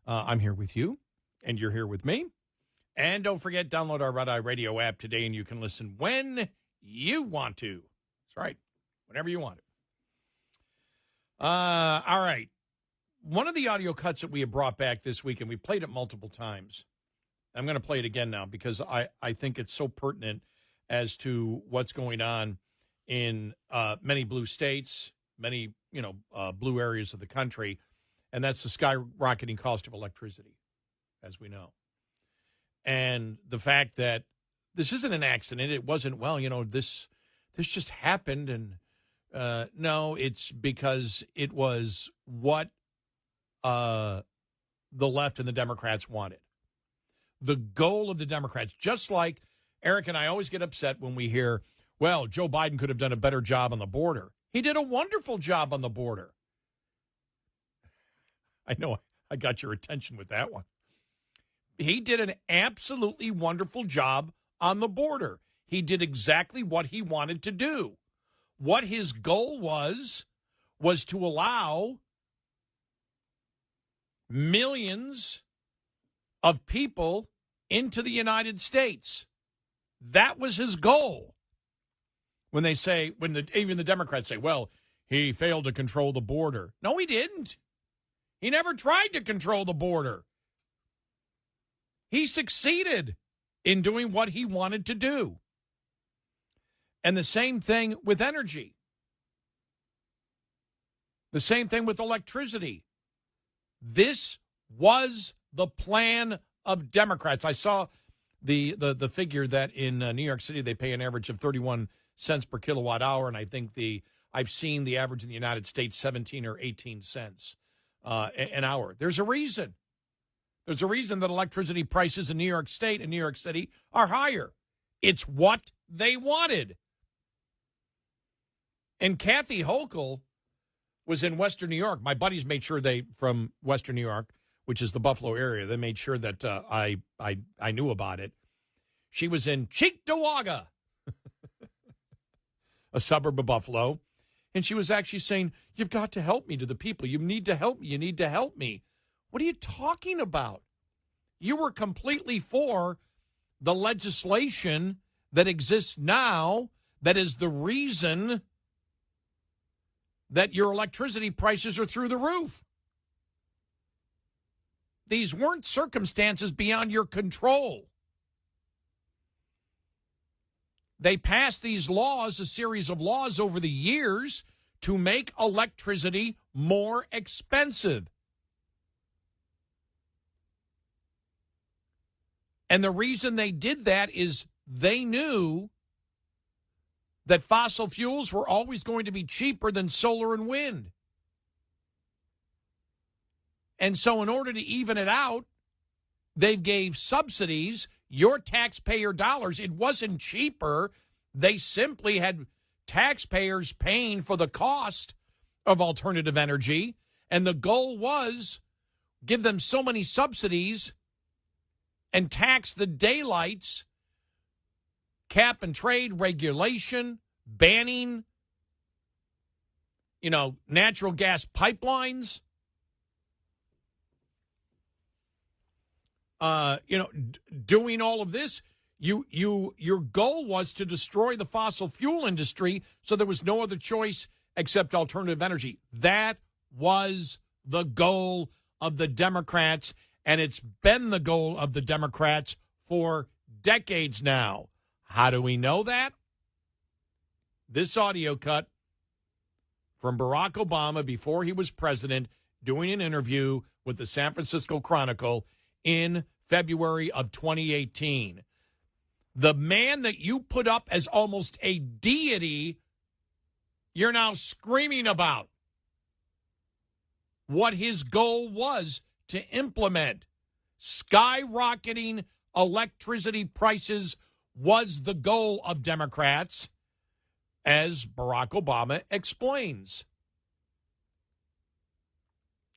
I'm here with you, and you're here with me. And don't forget, download our Red Eye Radio app today, and you can listen when you want to. That's right, whenever you want to. All right. One of the audio cuts that we have brought back this week, and we played it multiple times. I'm going to play it again now because I think it's so pertinent as to what's going on in many blue states, many blue areas of the country, and that's the skyrocketing cost of electricity, as we know. And the fact that this isn't an accident. It wasn't, this just happened. And no, it's because it was what the left and the Democrats wanted. The goal of the Democrats, just like Eric and I always get upset when we hear, well, Joe Biden could have done a better job on the border. He did a wonderful job on the border. I know I got your attention with that one. He did an absolutely wonderful job on the border. He did exactly what he wanted to do. What his goal was to allow millions of people into the United States. That was his goal. When they say, even the Democrats say, well, he failed to control the border. No, he didn't. He never tried to control the border. He succeeded in doing what he wanted to do. And the same thing with energy. The same thing with electricity. This was the plan of Democrats. I saw the figure that in New York City they pay an average of 31 cents per kilowatt hour, and I think I've seen the average in the United States 17 or 18 cents an hour. There's a reason. There's a reason that electricity prices in New York State and New York City are higher. It's what they wanted. And Kathy Hochul was in Western New York. My buddies made sure from Western New York, which is the Buffalo area, they made sure that I knew about it. She was in Cheektowaga, a suburb of Buffalo, and she was actually saying, you've got to help me to the people. You need to help me. You need to help me. What are you talking about? You were completely for the legislation that exists now that is the reason that your electricity prices are through the roof. These weren't circumstances beyond your control. They passed these laws, a series of laws over the years, to make electricity more expensive. And the reason they did that is they knew that fossil fuels were always going to be cheaper than solar and wind. And so in order to even it out, they gave subsidies, your taxpayer dollars. It wasn't cheaper. They simply had taxpayers paying for the cost of alternative energy. And the goal was give them so many subsidies and tax the daylights, cap and trade, regulation, banning natural gas pipelines. Doing all of this, your goal was to destroy the fossil fuel industry, so there was no other choice except alternative energy. That was the goal of the Democrats, and it's been the goal of the Democrats for decades now. How do we know that? This audio cut from Barack Obama before he was president doing an interview with the San Francisco Chronicle in February of 2018. The man that you put up as almost a deity, you're now screaming about what his goal was to implement. Skyrocketing electricity prices was the goal of Democrats, as Barack Obama explains.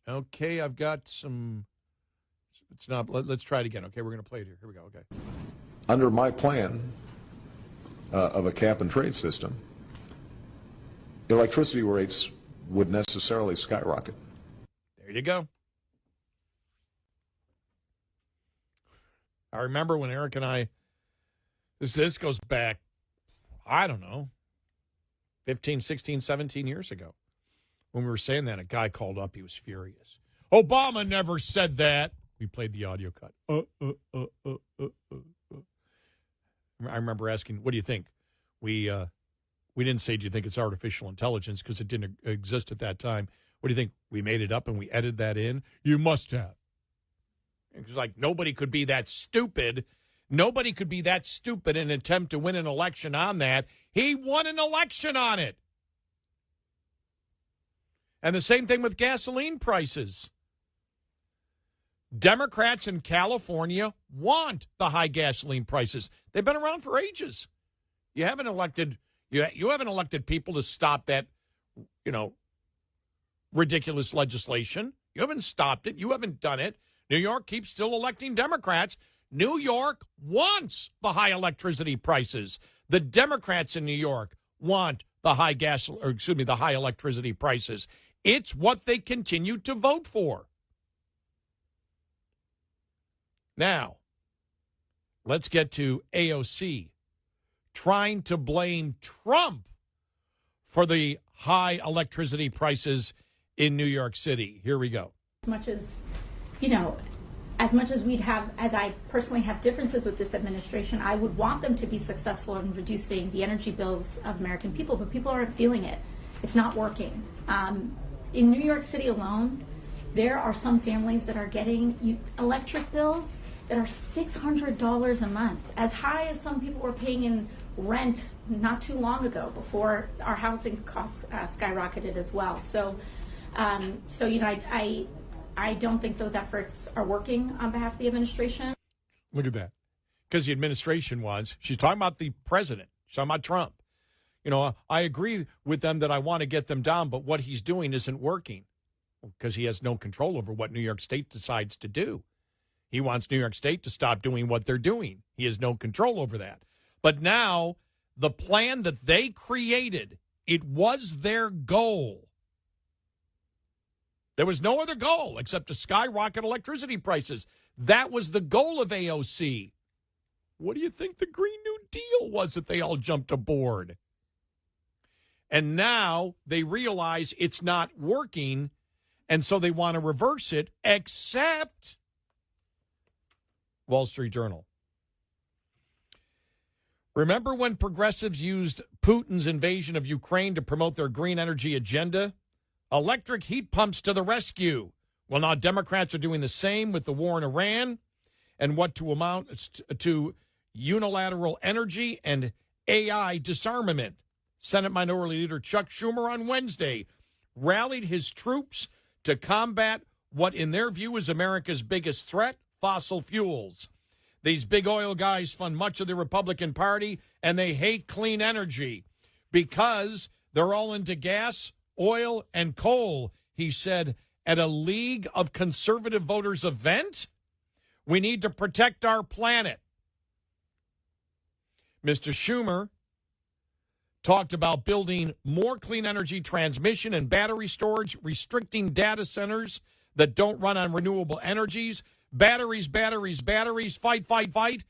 Okay, I've got some... It's not... Let's try it again. Okay, we're going to play it here. Here we go. Okay. Under my plan of a cap and trade system, electricity rates would necessarily skyrocket. There you go. I remember when Eric and I, this goes back, I don't know, 15, 16, 17 years ago. When we were saying that, a guy called up. He was furious. Obama never said that. We played the audio cut. I remember asking, what do you think? We didn't say, do you think it's artificial intelligence, because it didn't exist at that time. What do you think? We made it up and we edited that in? You must have. It was like, nobody could be that stupid. Nobody could be that stupid and attempt to win an election on that. He won an election on it. And the same thing with gasoline prices. Democrats in California want the high gasoline prices. They've been around for ages. You haven't elected people to stop that, ridiculous legislation. You haven't stopped it. You haven't done it. New York keeps still electing Democrats. New York wants the high electricity prices. The Democrats in New York want the the high electricity prices. It's what they continue to vote for. Now, let's get to AOC trying to blame Trump for the high electricity prices in New York City. Here we go. As much as I personally have differences with this administration, I would want them to be successful in reducing the energy bills of American people, but people aren't feeling it. It's not working. In New York City alone, there are some families that are getting electric bills that are $600 a month, as high as some people were paying in rent not too long ago, before our housing costs skyrocketed as well. So I don't think those efforts are working on behalf of the administration. Look at that. Because the administration she's talking about the president. She's talking about Trump. I agree with them that I want to get them down, but what he's doing isn't working, because he has no control over what New York State decides to do. He wants New York State to stop doing what they're doing. He has no control over that. But now, the plan that they created, it was their goal. There was no other goal except to skyrocket electricity prices. That was the goal of AOC. What do you think the Green New Deal was that they all jumped aboard? And now they realize it's not working, and so they want to reverse it, except Wall Street Journal. Remember when progressives used Putin's invasion of Ukraine to promote their green energy agenda? Electric heat pumps to the rescue. Well, now Democrats are doing the same with the war in Iran, and what to amount to unilateral energy and AI disarmament. Senate Minority Leader Chuck Schumer on Wednesday rallied his troops to combat what, in their view, is America's biggest threat, fossil fuels. These big oil guys fund much of the Republican Party, and they hate clean energy because they're all into gas, oil, and coal, he said at a League of Conservative Voters event. We need to protect our planet. Mr. Schumer talked about building more clean energy transmission and battery storage, restricting data centers that don't run on renewable energies. Batteries, batteries, batteries, fight, fight, fight.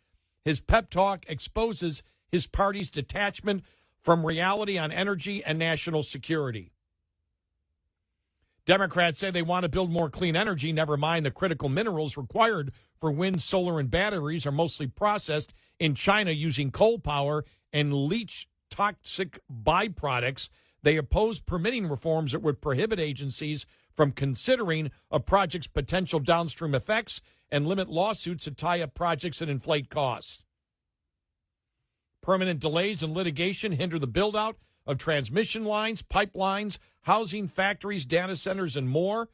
His pep talk exposes his party's detachment from reality on energy and national security. Democrats say they want to build more clean energy. Never mind the critical minerals required for wind, solar, and batteries are mostly processed in China using coal power and leach toxic byproducts. They oppose permitting reforms that would prohibit agencies from considering a project's potential downstream effects and limit lawsuits that tie up projects and inflate costs. Permanent delays and litigation hinder the build-out of transmission lines, pipelines, housing, factories, data centers, and more.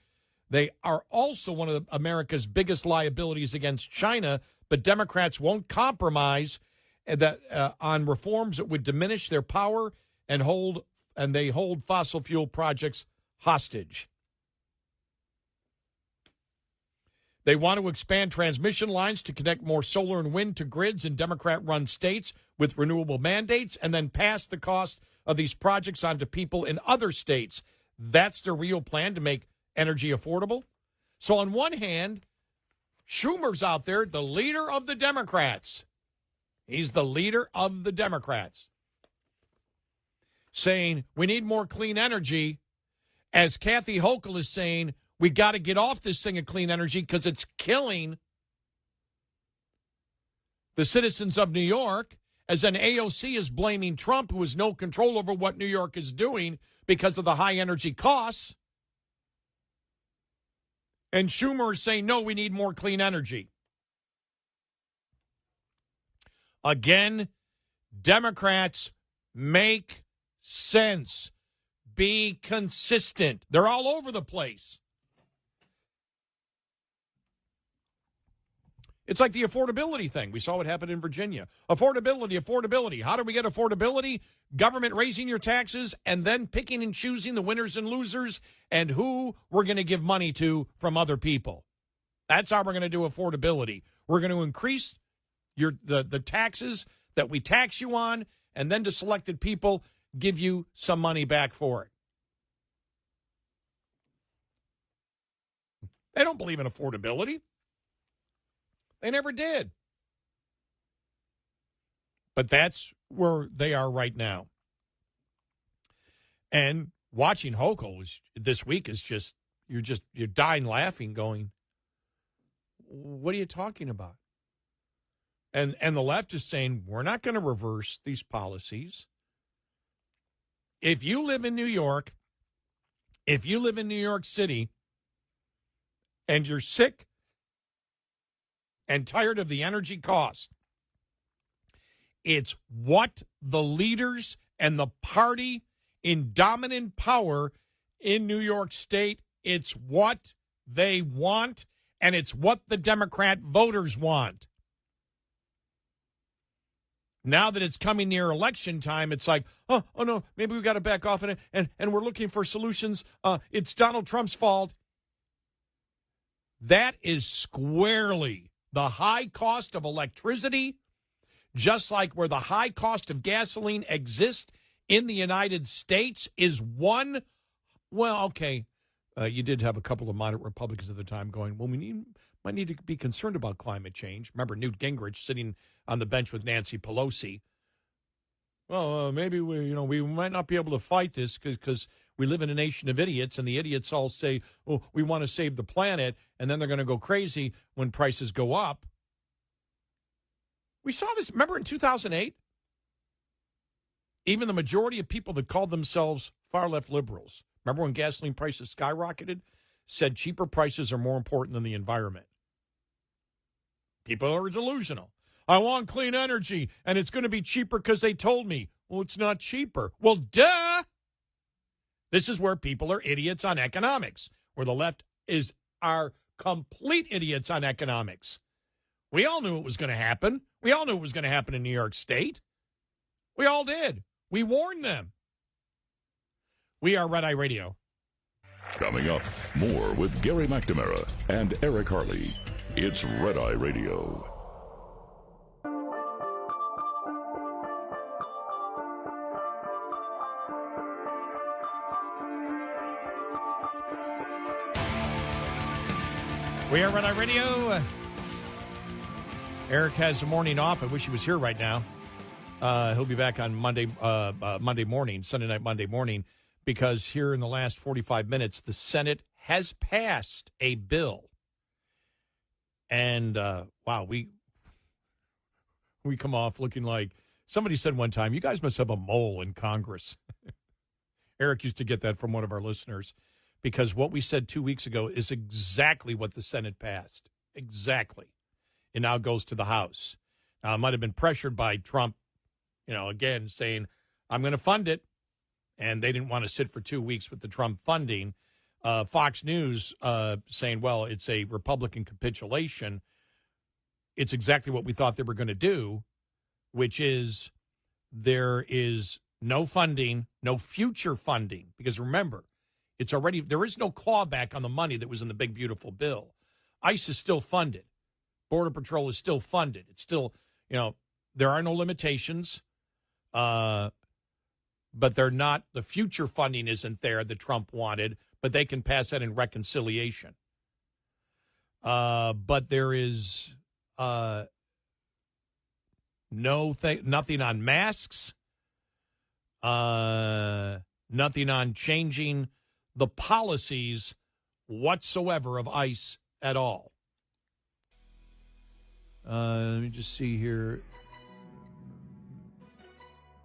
They are also one of America's biggest liabilities against China, but Democrats won't compromise on reforms that would diminish their power and they hold fossil fuel projects hostage. They want to expand transmission lines to connect more solar and wind to grids in Democrat-run states with renewable mandates and then pass the cost of these projects on to people in other states. That's their real plan to make energy affordable. So on one hand, Schumer's out there, the leader of the Democrats. He's the leader of the Democrats, saying we need more clean energy, as Kathy Hochul is saying we got to get off this thing of clean energy because it's killing the citizens of New York, as then AOC is blaming Trump, who has no control over what New York is doing because of the high energy costs. And Schumer is saying, no, we need more clean energy. Again, Democrats, make sense. Be consistent. They're all over the place. It's like the affordability thing. We saw what happened in Virginia. Affordability. How do we get affordability? Government raising your taxes and then picking and choosing the winners and losers and who we're going to give money to from other people. That's how we're going to do affordability. We're going to increase the taxes that we tax you on, and then to selected people give you some money back for it. They don't believe in affordability. They never did. But that's where they are right now. And watching Hochul this week is just you're dying laughing, going, what are you talking about? And the left is saying, we're not going to reverse these policies. If you live in New York, if you live in New York City, and you're sick and tired of the energy costs, it's what the leaders and the party in dominant power in New York State, it's what they want, and it's what the Democrat voters want. Now that it's coming near election time, it's like, oh no, maybe we got to back off, and we're looking for solutions. It's Donald Trump's fault. That is squarely the high cost of electricity, just like where the high cost of gasoline exists in the United States, is one. Well, okay, you did have a couple of moderate Republicans at the time going, well, might need to be concerned about climate change. Remember Newt Gingrich sitting on the bench with Nancy Pelosi. Well, maybe we might not be able to fight this because we live in a nation of idiots, and the idiots all say, oh, we want to save the planet, and then they're going to go crazy when prices go up. We saw this, remember, in 2008? Even the majority of people that called themselves far-left liberals, remember when gasoline prices skyrocketed, said cheaper prices are more important than the environment. People are delusional. I want clean energy, and it's going to be cheaper because they told me. Well, it's not cheaper. Well, duh! This is where people are idiots on economics, where the left are complete idiots on economics. We all knew it was going to happen. We all knew it was going to happen in New York State. We all did. We warned them. We are Red Eye Radio. Coming up, more with Gary McNamara and Eric Harley. It's Red Eye Radio. We are Red Eye Radio. Eric has the morning off. I wish he was here right now. He'll be back on Monday morning, Sunday night, Monday morning, because here in the last 45 minutes, the Senate has passed a bill. And, wow, we come off looking like, somebody said one time, you guys must have a mole in Congress. Eric used to get that from one of our listeners, because what we said 2 weeks ago is exactly what the Senate passed. Exactly. It now goes to the House. Now, it might have been pressured by Trump, again, saying, I'm going to fund it. And they didn't want to sit for 2 weeks with the Trump funding. Fox News saying, well, it's a Republican capitulation. It's exactly what we thought they were going to do, which is there is no funding, no future funding. Because remember, there is no clawback on the money that was in the big, beautiful bill. ICE is still funded. Border Patrol is still funded. It's still, there are no limitations, but they're not, the future funding isn't there that Trump wanted, but they can pass that in reconciliation. But there is nothing on masks, nothing on changing the policies whatsoever of ICE at all. Let me just see here.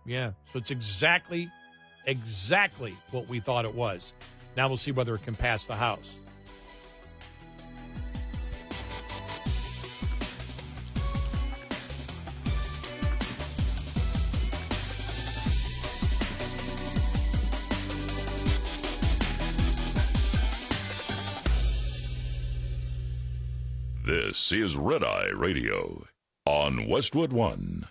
Yeah, so it's exactly what we thought it was. Now we'll see whether it can pass the House. This is Red Eye Radio on Westwood One.